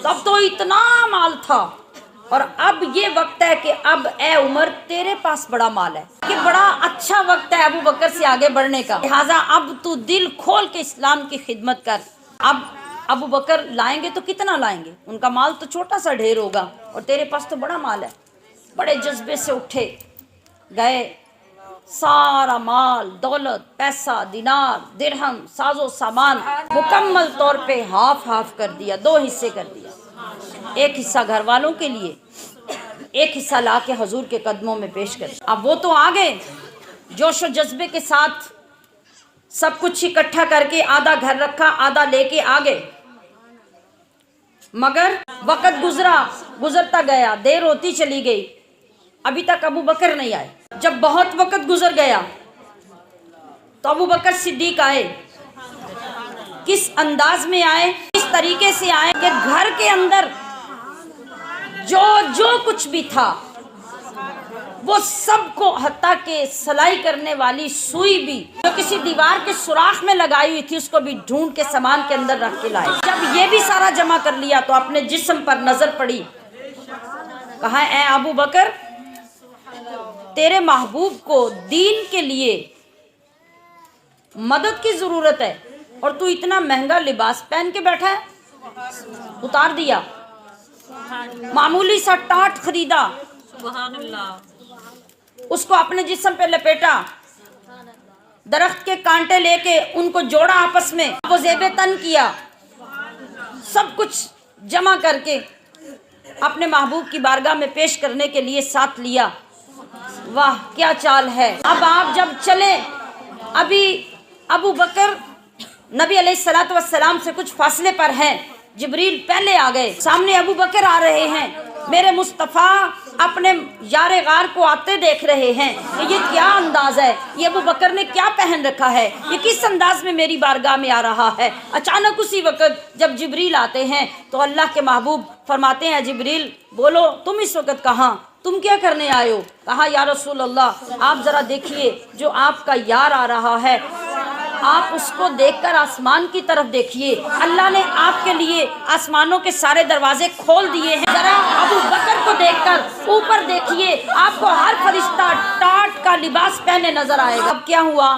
Speaker 1: تب تو اتنا مال تھا، اور اب یہ وقت ہے کہ اب اے عمر تیرے پاس بڑا مال ہے، کہ بڑا اچھا وقت ہے ابو بکر سے آگے بڑھنے کا، لہٰذا اب تو دل کھول کے اسلام کی خدمت کر۔ اب ابو بکر لائیں گے تو کتنا لائیں گے؟ ان کا مال تو چھوٹا سا ڈھیر ہوگا اور تیرے پاس تو بڑا مال ہے۔ بڑے جذبے سے اٹھے، گئے، سارا مال، دولت، پیسہ، دینار، درہم، ساز و سامان مکمل طور پہ ہاف کر دیا، 2 حصے کر دیا، ایک حصہ گھر والوں کے لیے، ایک حصہ لا کے حضور کے قدموں میں پیش کر دیا۔ اب وہ تو آ گئے جوش و جذبے کے ساتھ، سب کچھ اکٹھا کر کے آدھا گھر رکھا، آدھا لے کے آ گئے، مگر وقت گزرتا گیا، دیر ہوتی چلی گئی، ابھی تک ابو بکر نہیں آئے۔ جب بہت وقت گزر گیا تو ابو بکر صدیق آئے۔ کس انداز میں آئے، کس طریقے سے آئے کہ گھر کے اندر جو کچھ بھی تھا وہ سب کو، حتیٰ کہ سلائی کرنے والی سوئی بھی جو کسی دیوار کے سوراخ میں لگائی ہوئی تھی اس کو بھی ڈھونڈ کے سامان کے اندر رکھ کے لائے۔ جب یہ بھی سارا جمع کر لیا تو اپنے جسم پر نظر پڑی، کہا اے ابو بکر تیرے محبوب کو دین کے لیے مدد کی ضرورت ہے اور تو اتنا مہنگا لباس پہن کے بیٹھا ہے۔ اتار دیا، معمولی سا ٹاٹ خریدا،
Speaker 2: سبحان اللہ،
Speaker 1: اس کو اپنے جسم پہ لپیٹا، درخت کے کانٹے لے کے ان کو جوڑا آپس میں، وہ زیب تن کیا، سب کچھ جمع کر کے اپنے محبوب کی بارگاہ میں پیش کرنے کے لیے ساتھ لیا۔ واہ کیا چال ہے۔ اب آپ جب چلے، ابھی ابو بکر نبی علیہ الصلوۃ والسلام سے کچھ فاصلے پر ہیں، جبریل پہلے آ گئے، سامنے ابو بکر آ رہے ہیں، میرے مصطفیٰ اپنے یار غار کو آتے دیکھ رہے ہیں کہ یہ کیا انداز ہے، یہ ابو بکر نے کیا پہن رکھا ہے، یہ کس انداز میں میری بارگاہ میں آ رہا ہے۔ اچانک اسی وقت جب جبریل آتے ہیں تو اللہ کے محبوب فرماتے ہیں جبریل بولو تم اس وقت کہاں، تم کیا کرنے آئے ہو؟ کہا یا رسول اللہ آپ ذرا دیکھیے جو آپ کا یار آ رہا ہے، آپ اس کو دیکھ کر آسمان کی طرف دیکھیے، اللہ نے آپ کے لیے آسمانوں کے سارے دروازے کھول دیے ہیں۔ ذرا ابو بکر کو دیکھ کر اوپر دیکھیے، آپ کو ہر فرشتہ ٹاٹ کا لباس پہنے نظر آئے گا۔ اب کیا ہوا؟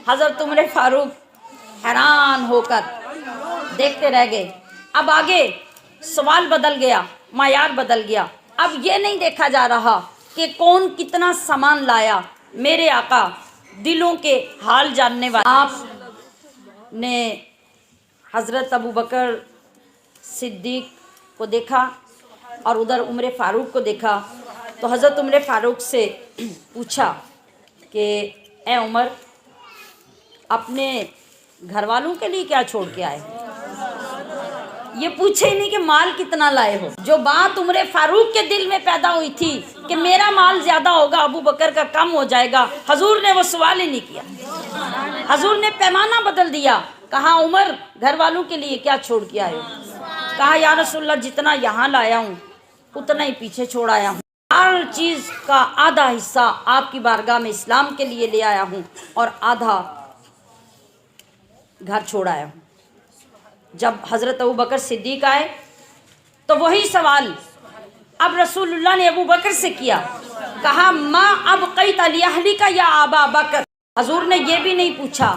Speaker 1: حضرت عمر فاروق حیران ہو کر دیکھتے رہ گئے۔ اب آگے سوال بدل گیا، معیار بدل گیا۔ اب یہ نہیں دیکھا جا رہا کہ کون کتنا سامان لایا، میرے آقا دلوں کے حال جاننے والے۔ آپ نے حضرت ابو بکر صدیق کو دیکھا اور ادھر عمر فاروق کو دیکھا تو حضرت عمر فاروق سے پوچھا کہ اے عمر اپنے گھر والوں کے لیے کیا چھوڑ کے آئے؟ یہ پوچھے نہیں کہ مال کتنا لائے ہو۔ جو بات عمر فاروق کے دل میں پیدا ہوئی تھی کہ میرا مال زیادہ ہوگا ابو بکر کا کم ہو جائے گا، حضور نے وہ سوال ہی نہیں کیا، حضور نے پیمانہ بدل دیا۔ کہا عمر گھر والوں کے لیے کیا چھوڑ کے آئے ہو؟ کہا یا رسول اللہ جتنا یہاں لایا ہوں اتنا ہی پیچھے چھوڑ آیا ہوں، ہر چیز کا آدھا حصہ آپ کی بارگاہ میں اسلام کے لیے لے آیا ہوں اور آدھا گھر چھوڑ آیا ہوں۔ جب حضرت ابو بکر صدیق آئے تو وہی سوال اب رسول اللہ نے ابو بکر سے کیا۔ کہا ما ابقیت لاہلک یا ابا بکر، حضور نے یہ بھی نہیں پوچھا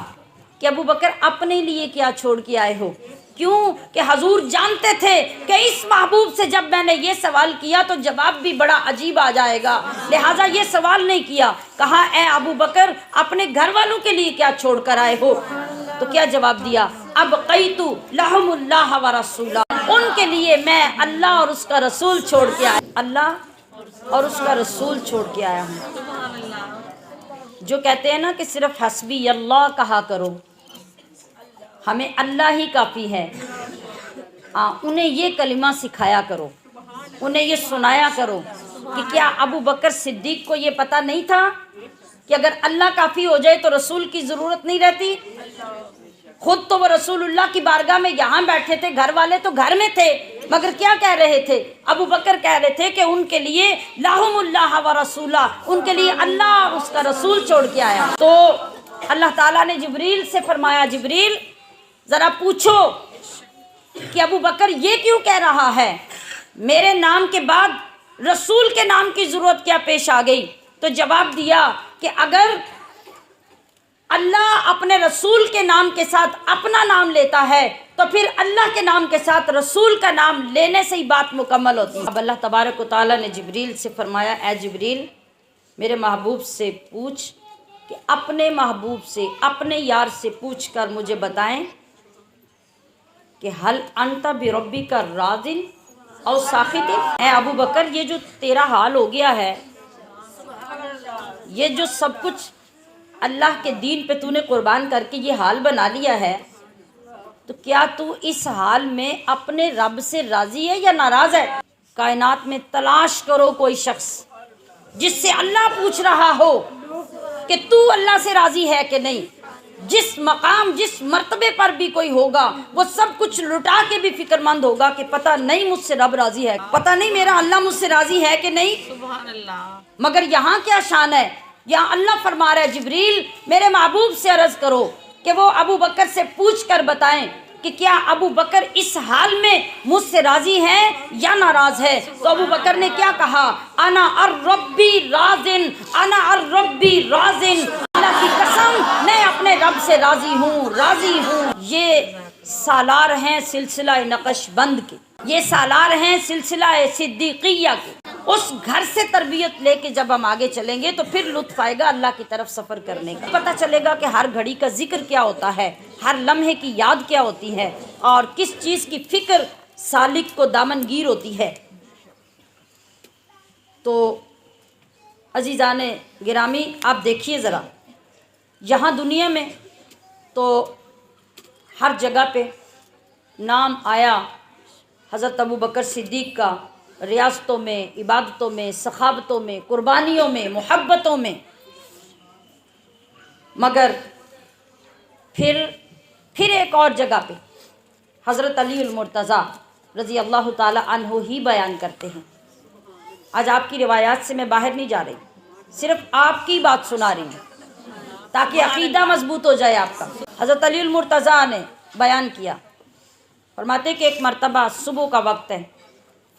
Speaker 1: کہ ابو بکر اپنے لیے کیا چھوڑ کے آئے ہو، کیوں کہ حضور جانتے تھے کہ اس محبوب سے جب میں نے یہ سوال کیا تو جواب بھی بڑا عجیب آ جائے گا، لہٰذا یہ سوال نہیں کیا۔ کہا اے ابو بکر اپنے گھر والوں کے لیے کیا چھوڑ کر آئے ہو؟ تو کیا جواب دیا؟ ابقیت لہم اللہ و رسولہ، ان کے لیے میں اللہ اور اس کا رسول چھوڑ کے آیا، اللہ اور اس کا رسول چھوڑ کے آیا ہوں۔ جو کہتے ہیں نا کہ صرف حسبی اللہ کہا کرو، ہمیں اللہ ہی کافی ہے، انہیں یہ کلمہ سکھایا کرو، انہیں یہ سنایا کرو کہ کیا ابو بکر صدیق کو یہ پتہ نہیں تھا کہ اگر اللہ کافی ہو جائے تو رسول کی ضرورت نہیں رہتی؟ خود تو وہ رسول اللہ کی بارگاہ میں یہاں بیٹھے تھے، گھر والے تو گھر میں تھے، مگر کیا کہہ رہے تھے؟ ابو بکر کہہ رہے تھے کہ ان کے لیے لہم اللہ و رسولہ، ان کے لیے اللہ اور اس کا رسول چھوڑ کے آیا۔ تو اللہ تعالیٰ نے جبریل سے فرمایا جبریل ذرا پوچھو کہ ابو بکر یہ کیوں کہہ رہا ہے، میرے نام کے بعد رسول کے نام کی ضرورت کیا پیش آ گئی؟ تو جواب دیا کہ اگر اللہ اپنے رسول کے نام کے ساتھ اپنا نام لیتا ہے تو پھر اللہ کے نام کے ساتھ رسول کا نام لینے سے ہی بات مکمل ہوتی ہے۔ اب اللہ تبارک و تعالیٰ نے جبریل سے فرمایا اے جبریل میرے محبوب سے پوچھ کہ اپنے محبوب سے اپنے یار سے پوچھ کر مجھے بتائیں کہ حل انت بربک راض او ساخط۔ اے ابو بکر یہ جو تیرا حال ہو گیا ہے، یہ جو سب کچھ اللہ کے دین پہ تو نے قربان کر کے یہ حال بنا لیا ہے، تو کیا تو اس حال میں اپنے رب سے راضی ہے یا ناراض ہے؟ کائنات میں تلاش کرو کوئی شخص جس سے اللہ پوچھ رہا ہو کہ تو اللہ سے راضی ہے کہ نہیں۔ جس مقام جس مرتبے پر بھی کوئی ہوگا وہ سب کچھ لٹا کے بھی فکر مند ہوگا کہ پتہ نہیں مجھ سے رب راضی ہے، پتہ نہیں میرا اللہ مجھ سے راضی ہے کہ نہیں۔
Speaker 2: سبحان اللہ۔
Speaker 1: مگر یہاں کیا شان ہے، یہاں اللہ فرما رہا ہے جبریل میرے محبوب سے عرض کرو کہ وہ ابو بکر سے پوچھ کر بتائیں کہ کیا ابو بکر اس حال میں مجھ سے راضی ہے یا ناراض ہے۔ تو ابو بکر نے کیا کہا؟ انا الربی راضن، انا الربی راضن، اللہ کی قسم میں اپنے رب سے راضی ہوں، راضی ہوں۔ یہ سالار ہیں سلسلہ نقش بند کے، یہ سالار ہیں سلسلہ صدیقیہ کے۔ اس گھر سے تربیت لے کے جب ہم آگے چلیں گے تو پھر لطف آئے گا اللہ کی طرف سفر کرنے کا، پتہ چلے گا کہ ہر گھڑی کا ذکر کیا ہوتا ہے، ہر لمحے کی یاد کیا ہوتی ہے، اور کس چیز کی فکر سالک کو دامنگیر ہوتی ہے۔ تو عزیزان گرامی آپ دیکھیے ذرا، یہاں دنیا میں تو ہر جگہ پہ نام آیا حضرت ابو بکر صدیق کا ریاستوں میں، عبادتوں میں، سخاوتوں میں، قربانیوں میں، محبتوں میں، مگر پھر ایک اور جگہ پہ حضرت علی المرتضیٰ رضی اللہ تعالی عنہ ہی بیان کرتے ہیں. آج آپ کی روایات سے میں باہر نہیں جا رہی، صرف آپ کی بات سنا رہی ہوں تاکہ عقیدہ مضبوط ہو جائے آپ کا. حضرت علی المرتضیٰ نے بیان کیا، فرماتے کہ ایک مرتبہ صبح کا وقت ہے،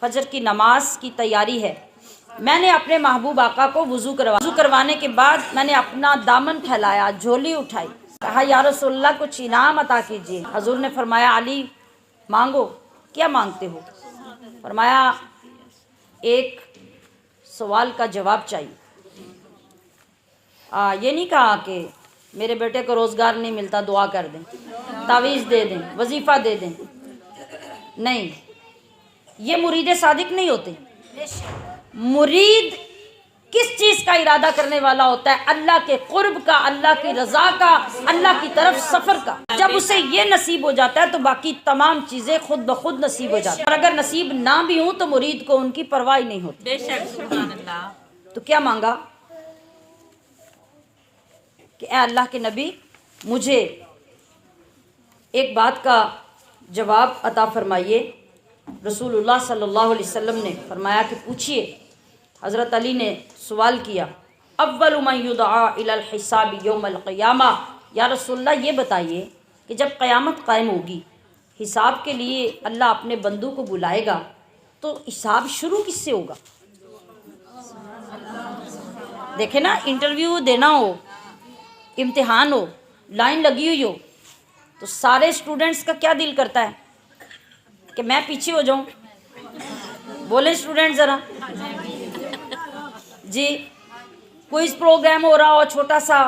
Speaker 1: فجر کی نماز کی تیاری ہے، میں نے اپنے محبوب آقا کو وضو کروانے کے بعد میں نے اپنا دامن پھیلایا، جھولی اٹھائی، کہا یا رسول اللہ کچھ انعام عطا کیجیے. حضور نے فرمایا علی مانگو. کیا مانگتے ہو؟ فرمایا ایک سوال کا جواب چاہیے. یہ نہیں کہا کہ میرے بیٹے کو روزگار نہیں ملتا دعا کر دیں، تعویذ دے دیں، وظیفہ دے دیں. نہیں، یہ مرید صادق نہیں ہوتے. مرید کس چیز کا ارادہ کرنے والا ہوتا ہے؟ اللہ کے قرب کا، اللہ کی رضا کا، اللہ کی طرف سفر کا. جب اسے یہ نصیب ہو جاتا ہے تو باقی تمام چیزیں خود بخود نصیب ہو جاتی ہیں. اور اگر نصیب نہ بھی ہوں تو مرید کو ان کی پرواہ نہیں ہوتی.
Speaker 2: بے شک سبحان اللہ.
Speaker 1: تو کیا مانگا کہ اے اللہ کے نبی مجھے ایک بات کا جواب عطا فرمائیے. رسول اللہ صلی اللہ علیہ وسلم نے فرمایا کہ پوچھیے. حضرت علی نے سوال کیا، اول من یدعا الی الحساب یوم القیامہ، یا رسول اللہ یہ بتائیے کہ جب قیامت قائم ہوگی، حساب کے لیے اللہ اپنے بندوں کو بلائے گا تو حساب شروع کس سے ہوگا؟ دیکھیں نا، انٹرویو دینا ہو، امتحان ہو، لائن لگی ہوئی ہو تو سارے اسٹوڈنٹس کا کیا دل کرتا ہے کہ میں پیچھے ہو جاؤں؟ بولیں اسٹوڈنٹ ذرا. جی، کوئی پروگرام ہو رہا ہو چھوٹا سا،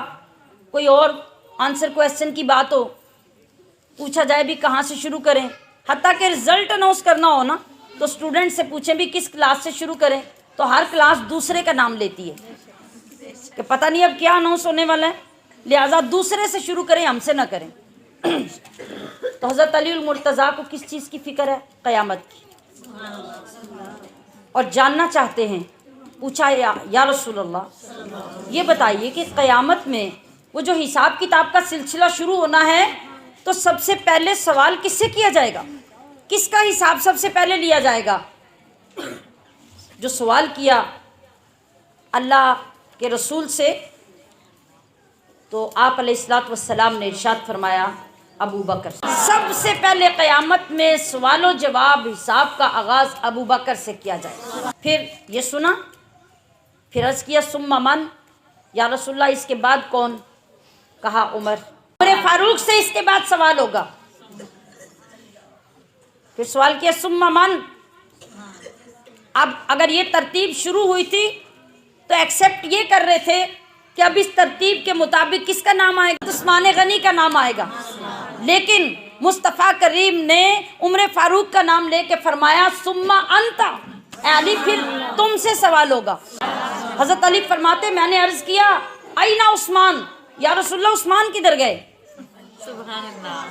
Speaker 1: کوئی اور آنسر کویسچن کی بات ہو، پوچھا جائے بھی کہاں سے شروع کریں، حتیٰ کہ رزلٹ اناؤنس کرنا ہو نا تو اسٹوڈنٹ سے پوچھیں بھی کس کلاس سے شروع کریں تو ہر کلاس دوسرے کا نام لیتی ہے کہ پتہ نہیں اب کیا اناؤنس ہونے والا ہے، لہٰذا دوسرے سے شروع کریں، ہم سے نہ کریں. تو حضرت علی المرتضیٰ کو کس چیز کی فکر ہے؟ قیامت کی. اور جاننا چاہتے ہیں. پوچھا یا رسول اللہ یہ بتائیے کہ قیامت میں وہ جو حساب کتاب کا سلسلہ شروع ہونا ہے تو سب سے پہلے سوال کس سے کیا جائے گا؟ کس کا حساب سب سے پہلے لیا جائے گا؟ جو سوال کیا اللہ کے رسول سے تو آپ علیہ الصلوۃ والسلام نے ارشاد فرمایا ابو بکر. سب سے پہلے قیامت میں سوال و جواب حساب کا آغاز ابو بکر سے کیا جائے. پھر یہ سنا، پھر عرض کیا ثم من، یا رسول اللہ اس کے بعد کون؟ کہا عمر فاروق سے اس کے بعد سوال ہوگا. پھر سوال کیا ثم من. اب اگر یہ ترتیب شروع ہوئی تھی تو ایکسیپٹ یہ کر رہے تھے کہ اب اس ترتیب کے مطابق کس کا نام آئے گا؟ عثمان غنی کا نام آئے گا. لیکن مصطفیٰ کریم نے عمر فاروق کا نام لے کے فرمایا ثم انت، اے علی پھر تم سے سوال ہوگا. حضرت علی فرماتے میں نے عرض کیا این عثمان، یا رسول اللہ عثمان کدھر گئے؟
Speaker 2: سبحان اللہ.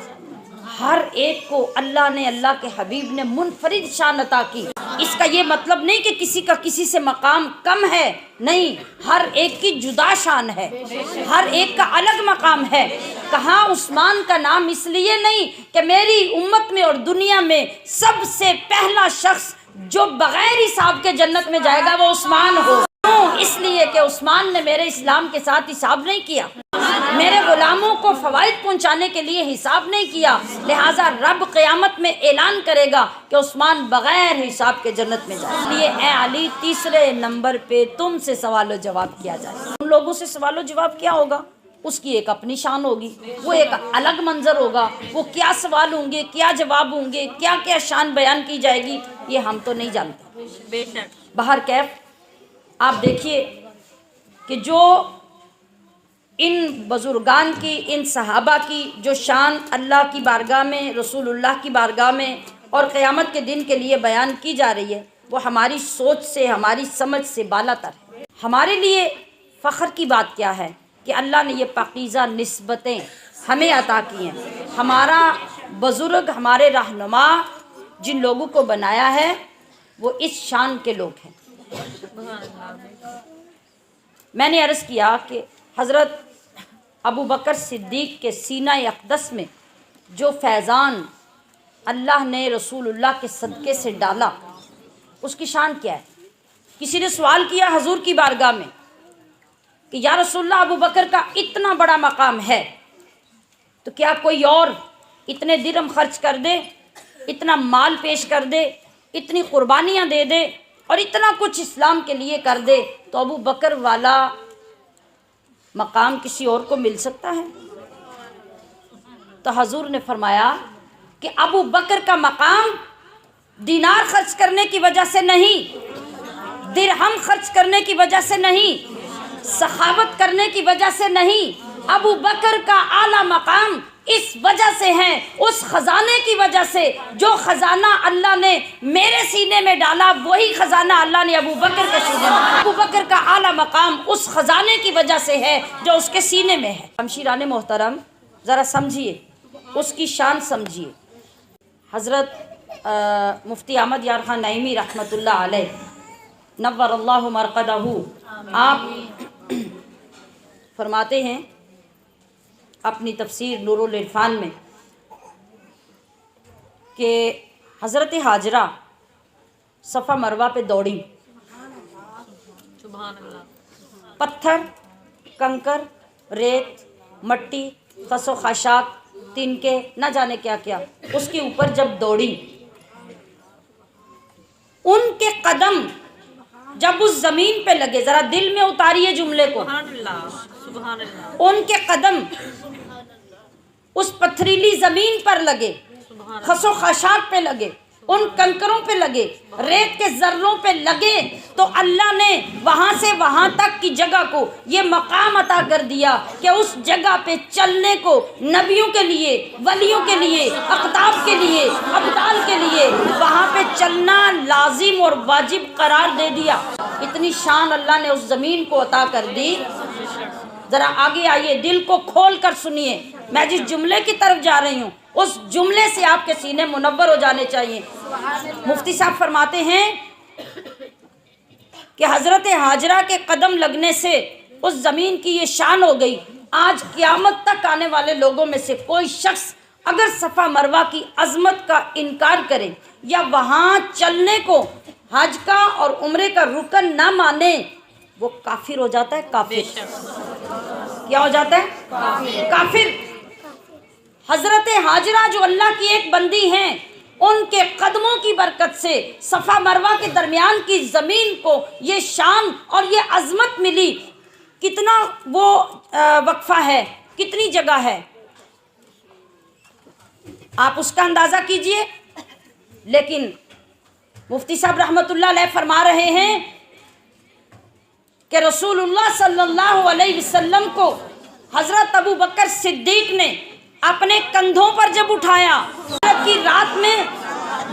Speaker 1: ہر ایک کو اللہ نے، اللہ کے حبیب نے منفرد شان عطا کی. اس کا یہ مطلب نہیں کہ کسی کا کسی سے مقام کم ہے، نہیں، ہر ایک کی جدا شان ہے، ہر ایک کا الگ مقام ہے. کہاں عثمان کا نام اس لیے نہیں کہ میری امت میں اور دنیا میں سب سے پہلا شخص جو بغیر حساب کے جنت میں جائے گا وہ عثمان ہو. اس لیے کہ عثمان نے میرے اسلام کے ساتھ حساب نہیں کیا، میرے غلاموں کو فوائد پہنچانے کے لیے حساب نہیں کیا، لہٰذا رب قیامت میں اعلان کرے گا کہ عثمان بغیر حساب کے جنت میں جائے. اس لیے اے علی تیسرے نمبر پہ تم سے سوال و جواب کیا جائے. ان لوگوں سے سوال و جواب کیا ہوگا؟ اس کی ایک اپنی شان ہوگی، وہ ایک الگ منظر ہوگا، وہ کیا سوال ہوں گے، کیا جواب ہوں گے، کیا کیا شان بیان کی جائے گی، یہ ہم تو نہیں جانتے.
Speaker 2: بے شک.
Speaker 1: بہر کیف آپ دیکھیے کہ جو ان بزرگان کی، ان صحابہ کی جو شان اللہ کی بارگاہ میں، رسول اللہ کی بارگاہ میں اور قیامت کے دن کے لیے بیان کی جا رہی ہے، وہ ہماری سوچ سے، ہماری سمجھ سے بالا تر ہے. ہمارے لیے فخر کی بات کیا ہے کہ اللہ نے یہ پاکیزہ نسبتیں ہمیں عطا کی ہیں. ہمارا بزرگ، ہمارے رہنما جن لوگوں کو بنایا ہے، وہ اس شان کے لوگ ہیں۔ میں نے عرض کیا کہ حضرت ابو بکر صدیق کے سینہ اقدس میں جو فیضان اللہ نے رسول اللہ کے صدقے سے ڈالا اس کی شان کیا ہے؟ کسی نے سوال کیا حضور کی بارگاہ میں کہ یا رسول اللہ ابو بکر کا اتنا بڑا مقام ہے تو کیا کوئی اور اتنے درہم خرچ کر دے، اتنا مال پیش کر دے، اتنی قربانیاں دے دے اور اتنا کچھ اسلام کے لیے کر دے تو ابو بکر والا مقام کسی اور کو مل سکتا ہے؟ تو حضور نے فرمایا کہ ابو بکر کا مقام دینار خرچ کرنے کی وجہ سے نہیں، درہم خرچ کرنے کی وجہ سے نہیں، سخاوت کرنے کی وجہ سے نہیں، ابو بکر کا اعلیٰ مقام اس وجہ سے ہے، اس خزانے کی وجہ سے جو خزانہ اللہ نے میرے سینے میں ڈالا وہی خزانہ اللہ نے ابو بکر کے سینے میں ڈالا۔ ابو بکر کا اعلیٰ مقام اس خزانے کی وجہ سے ہے جو اس کے سینے میں ہے۔ ہمشیران محترم ذرا سمجھیے، اس کی شان سمجھیے۔ حضرت مفتی احمد یار خان نعیمی رحمۃ اللہ علیہ نور اللہ مرقدہ، آپ فرماتے ہیں اپنی تفسیر نور العرفان میں کہ حضرت ہاجرہ صفا مروہ پہ دوڑی،
Speaker 2: سبحان اللہ،
Speaker 1: پتھر، کنکر، ریت، مٹی، خس و خاشاک، تنکے، نہ جانے کیا کیا اس کے اوپر جب دوڑی، ان کے قدم جب اس زمین پہ لگے، ذرا دل میں اتاریے جملے کو،
Speaker 2: سبحان اللہ، سبحان اللہ،
Speaker 1: ان کے قدم اس پتھریلی زمین پر لگے، خس و خاشاک پہ لگے، ان کنکروں پہ لگے، ریت کے ذروں پہ لگے تو اللہ نے وہاں سے وہاں تک کی جگہ کو یہ مقام عطا کر دیا کہ اس جگہ پہ چلنے کو نبیوں کے لیے، ولیوں کے لیے، اقطاب کے لیے، ابدال کے لیے وہاں پہ چلنا لازم اور واجب قرار دے دیا۔ اتنی شان اللہ نے اس زمین کو عطا کر دی۔ ذرا آگے آئیے، دل کو کھول کر سنیے، میں جس جملے کی طرف جا رہی ہوں اس جملے سے آپ کے سینے منور ہو جانے چاہیے۔ مفتی صاحب فرماتے ہیں کہ حضرت ہاجرہ کے قدم لگنے سے اس زمین کی یہ شان ہو گئی، آج قیامت تک آنے والے لوگوں میں سے کوئی شخص اگر صفا مروہ کی عظمت کا انکار کرے یا وہاں چلنے کو حج کا اور عمرے کا رکن نہ مانے وہ کافر ہو جاتا ہے۔ کافر کیا ہو جاتا ہے؟ کافر۔ حضرت ہاجرہ جو اللہ کی ایک بندی ہیں، ان کے قدموں کی برکت سے صفا مروہ کے درمیان کی زمین کو یہ شان اور یہ عظمت ملی۔ کتنا وہ وقفہ ہے، کتنی جگہ ہے، آپ اس کا اندازہ کیجئے۔ لیکن مفتی صاحب رحمۃ اللہ علیہ فرما رہے ہیں کہ رسول اللہ صلی اللہ علیہ وسلم کو حضرت ابو بکر صدیق نے اپنے کندھوں پر جب اٹھایا، کی رات میں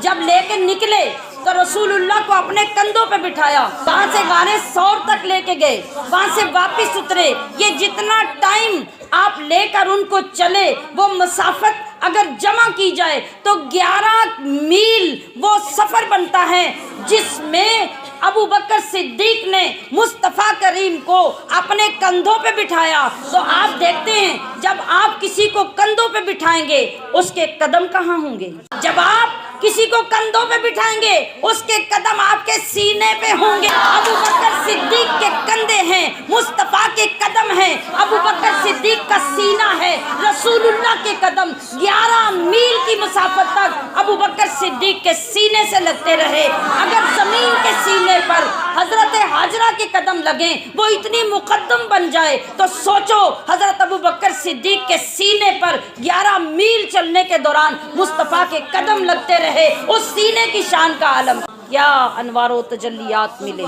Speaker 1: جب لے کے نکلے تو رسول اللہ کو اپنے کندھوں پہ بٹھایا، وہاں سے غار ثور تک لے کے گئے، وہاں سے واپس اترے۔ یہ جتنا ٹائم آپ لے کر ان کو چلے وہ مسافت اگر جمع کی جائے تو 11 میل وہ سفر بنتا ہے، جس میں ابو بکر صدیق نے مصطفیٰ کریم کو اپنے کندھوں پہ بٹھایا۔ تو آپ دیکھتے ہیں جب آپ کسی کو کندھوں پہ بٹھائیں گے اس کے قدم کہاں ہوں گے؟ جب آپ کسی کو کندھوں پہ بٹھائیں گے اس کے قدم آپ کے سینے پہ ہوں گے۔ ابو بکر صدیق کے کندھے ہیں، مصطفیٰ کے قدم ہیں، ابو بکر صدیق کا سینہ ہے، رسول اللہ کے قدم 11 میل کی مسافت تک ابو بکر صدیق کے سینے سے لگتے رہے۔ اگر زمین کے سینے پر حضرت ہاجرہ کے قدم لگیں وہ اتنی مقدم بن جائے تو سوچو حضرت ابو بکر صدیق کے سینے پر 11 میل چلنے کے دوران مصطفیٰ کے قدم لگتے رہے، اس سینے کی شان کا عالم کیا انوار و تجلیات ملے۔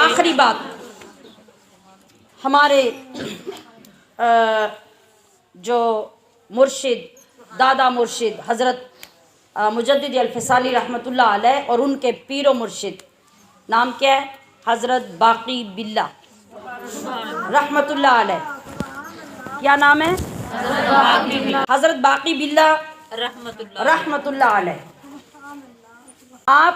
Speaker 1: آخری بات، ہمارے جو مرشد، دادا مرشد حضرت مجدد الفسانی رحمۃ اللہ علیہ اور ان کے پیر و مرشد، نام کیا ہے؟ حضرت باقی باللہ رحمۃ اللہ علیہ۔ کیا نام ہے؟ حضرت باقی باللہ رحمۃ اللہ علیہ۔ آپ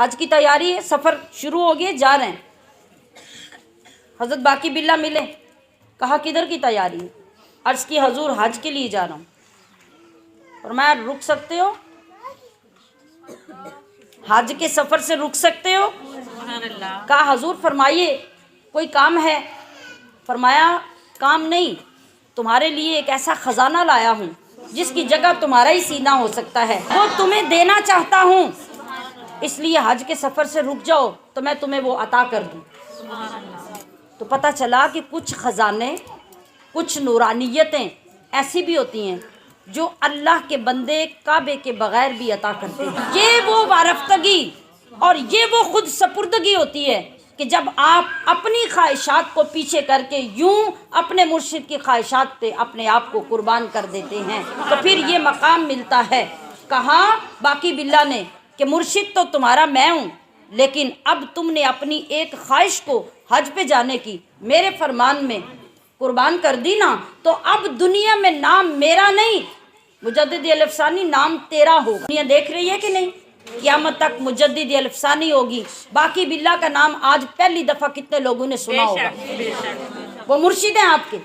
Speaker 1: حج کی تیاری ہے، سفر شروع ہو گئے، جا رہے ہیں۔ حضرت باقی باللہ ملے، کہا کدھر کی تیاری ہے؟ عرض کی حضور حج کے لیے جا رہا ہوں۔ فرمایا رک سکتے ہو؟ حج کے سفر سے رک سکتے ہو؟
Speaker 2: سبحان اللہ۔
Speaker 1: کہا حضور فرمائیے کوئی کام ہے؟ فرمایا کام نہیں، تمہارے لیے ایک ایسا خزانہ لایا ہوں جس کی جگہ تمہارا ہی سینہ ہو سکتا ہے، وہ تمہیں دینا چاہتا ہوں، اس لیے حج کے سفر سے رک جاؤ تو میں تمہیں وہ عطا کر دوں۔ تو پتہ چلا کہ کچھ خزانے، کچھ نورانیتیں ایسی بھی ہوتی ہیں جو اللہ کے بندے کعبے کے بغیر بھی عطا کرتے ہیں۔ یہ وہ وارفتگی اور یہ وہ خود سپردگی ہوتی ہے کہ جب آپ اپنی خواہشات کو پیچھے کر کے یوں اپنے مرشد کی خواہشات پہ اپنے آپ کو قربان کر دیتے ہیں تو پھر یہ مقام ملتا ہے۔ کہا باقی باللہ نے کہ مرشد تو تمہارا میں ہوں، لیکن اب تم نے اپنی ایک خواہش کو حج پہ جانے کی میرے فرمان میں قربان کر دی نا، تو اب دنیا میں نام میرا نہیں، مجدد الف ثانی نام تیرا ہوگا۔ دنیا دیکھ رہی ہے کہ نہیں؟ قیامت تک مجدد الف ثانی ہوگی، باقی باللہ کا نام آج پہلی دفعہ کتنے لوگوں نے سنا ہوگا؟ وہ مرشد ہیں آپ کے،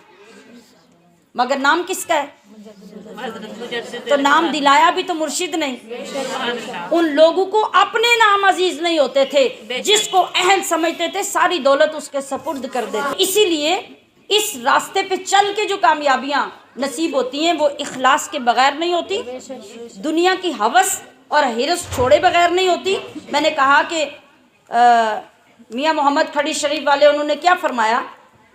Speaker 1: مگر نام کس کا ہے؟ تو نام دلایا بھی تو مرشد نہیں۔ ان لوگوں کو اپنے نام عزیز نہیں ہوتے تھے، جس کو اہل سمجھتے تھے ساری دولت اس کے سپرد کر دیتے۔ اسی لیے اس راستے پہ چل کے جو کامیابیاں نصیب ہوتی ہیں وہ اخلاص کے بغیر نہیں ہوتی، دنیا کی ہوس اور ہرس چھوڑے بغیر نہیں ہوتی۔ میں نے کہا کہ میاں محمد کھڑی شریف والے انہوں نے کیا فرمایا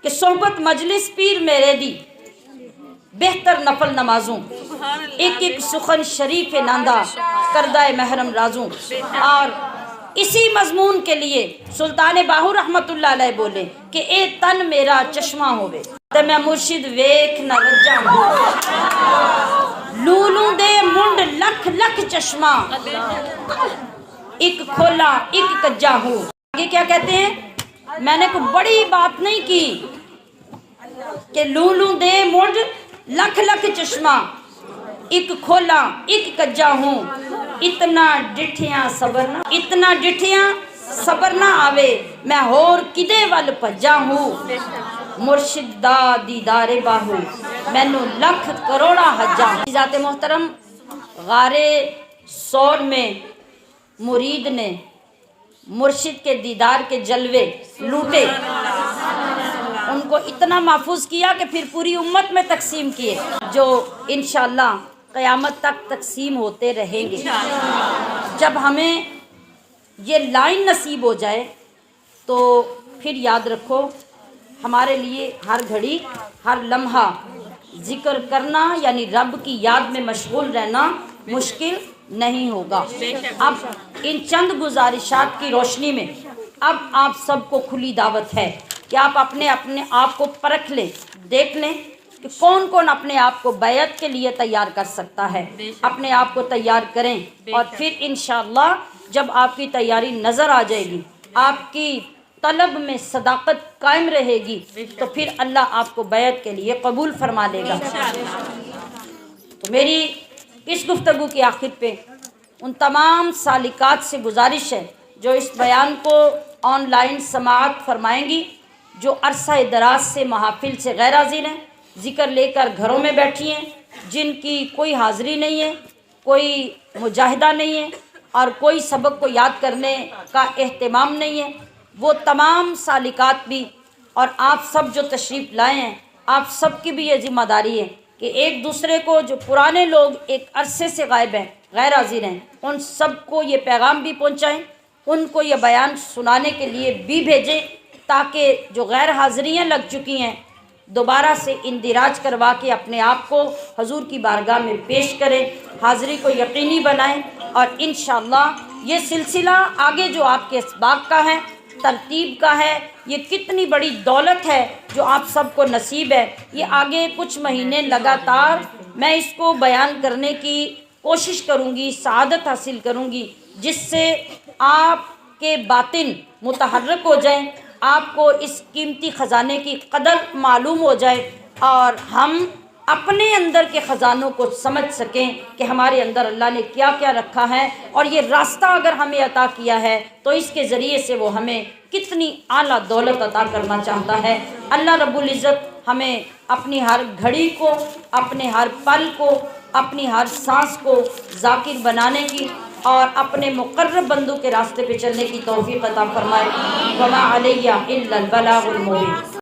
Speaker 1: کہ صحبت مجلس پیر میرے دی بہتر نفل نمازوں، ایک ایک سخن شریف ناندہ کردہ محرم رازوں۔ اور اسی مضمون کے لیے سلطان باہو رحمت اللہ علیہ بولے کہ اے تن میرا چشمہ ہوئے تے میں مرشد ویکھ نہ رجا ہوں، لولوں دے منڈ لکھ لکھ چشمہ، ایک کھولا ایک کجا ہوں۔ آگے کیا کہتے ہیں؟ میں نے کوئی بڑی بات نہیں کی کہ لولوں دے منڈ لکھ لکھ چشمہ، ایک کھولا ایک کجا ہوں، اتنا ڈٹھیاں صبر نہ آوے میں ہور کدے ول پجا ہوں، مرشد دا دیدار باہو مینو لکھ کروڑا حجا۔ ذات محترم غار سور میں مرید نے مرشد کے دیدار کے جلوے لوٹے، ان کو اتنا محفوظ کیا کہ پھر پوری امت میں تقسیم کیے، جو انشاءاللہ قیامت تک تقسیم ہوتے رہیں گے۔ جب ہمیں یہ لائن نصیب ہو جائے تو پھر یاد رکھو ہمارے لیے ہر گھڑی ہر لمحہ ذکر کرنا یعنی رب کی یاد میں مشغول رہنا مشکل نہیں ہوگا۔ اب ان چند گزارشات کی روشنی میں اب آپ سب کو کھلی دعوت ہے کہ آپ اپنے آپ کو پرکھ لیں، دیکھ لیں کہ کون کون اپنے آپ کو بیعت کے لیے تیار کر سکتا ہے، اپنے آپ کو تیار کریں، اور پھر انشاءاللہ جب آپ کی تیاری نظر آ جائے گی، آپ کی طلب میں صداقت قائم رہے گی، تو پھر اللہ آپ کو بیعت کے لیے قبول فرما لے گا۔ تو میری اس گفتگو کے آخر پہ ان تمام سالکات سے گزارش ہے جو اس بیان کو آن لائن سماعت فرمائیں گی، جو عرصہ دراز سے محافل سے غیر حاضر ہیں، ذکر لے کر گھروں میں بیٹھی ہیں، جن کی کوئی حاضری نہیں ہے، کوئی مجاہدہ نہیں ہے اور کوئی سبق کو یاد کرنے کا اہتمام نہیں ہے، وہ تمام سالکات بھی اور آپ سب جو تشریف لائے ہیں، آپ سب کی بھی یہ ذمہ داری ہے کہ ایک دوسرے کو، جو پرانے لوگ ایک عرصے سے غائب ہیں، غیر حاضر ہیں، ان سب کو یہ پیغام بھی پہنچائیں، ان کو یہ بیان سنانے کے لیے بھی بھیجیں، تاکہ جو غیر حاضریاں لگ چکی ہیں دوبارہ سے اندراج کروا کے اپنے آپ کو حضور کی بارگاہ میں پیش کریں، حاضری کو یقینی بنائیں، اور انشاءاللہ یہ سلسلہ آگے جو آپ کے اسباق کا ہے، ترتیب کا ہے، یہ کتنی بڑی دولت ہے جو آپ سب کو نصیب ہے، یہ آگے کچھ مہینے لگاتار میں اس کو بیان کرنے کی کوشش کروں گی، سعادت حاصل کروں گی، جس سے آپ کے باطن متحرک ہو جائیں، آپ کو اس قیمتی خزانے کی قدر معلوم ہو جائے، اور ہم اپنے اندر کے خزانوں کو سمجھ سکیں کہ ہمارے اندر اللہ نے کیا کیا رکھا ہے، اور یہ راستہ اگر ہمیں عطا کیا ہے تو اس کے ذریعے سے وہ ہمیں کتنی اعلیٰ دولت عطا کرنا چاہتا ہے۔ اللہ رب العزت ہمیں اپنی ہر گھڑی کو، اپنے ہر پل کو، اپنی ہر سانس کو ذاکر بنانے کی اور اپنے مقرب بندوں کے راستے پہ چلنے کی توفیق عطا فرمائے۔ وما علیہ الا البلاغ المبین۔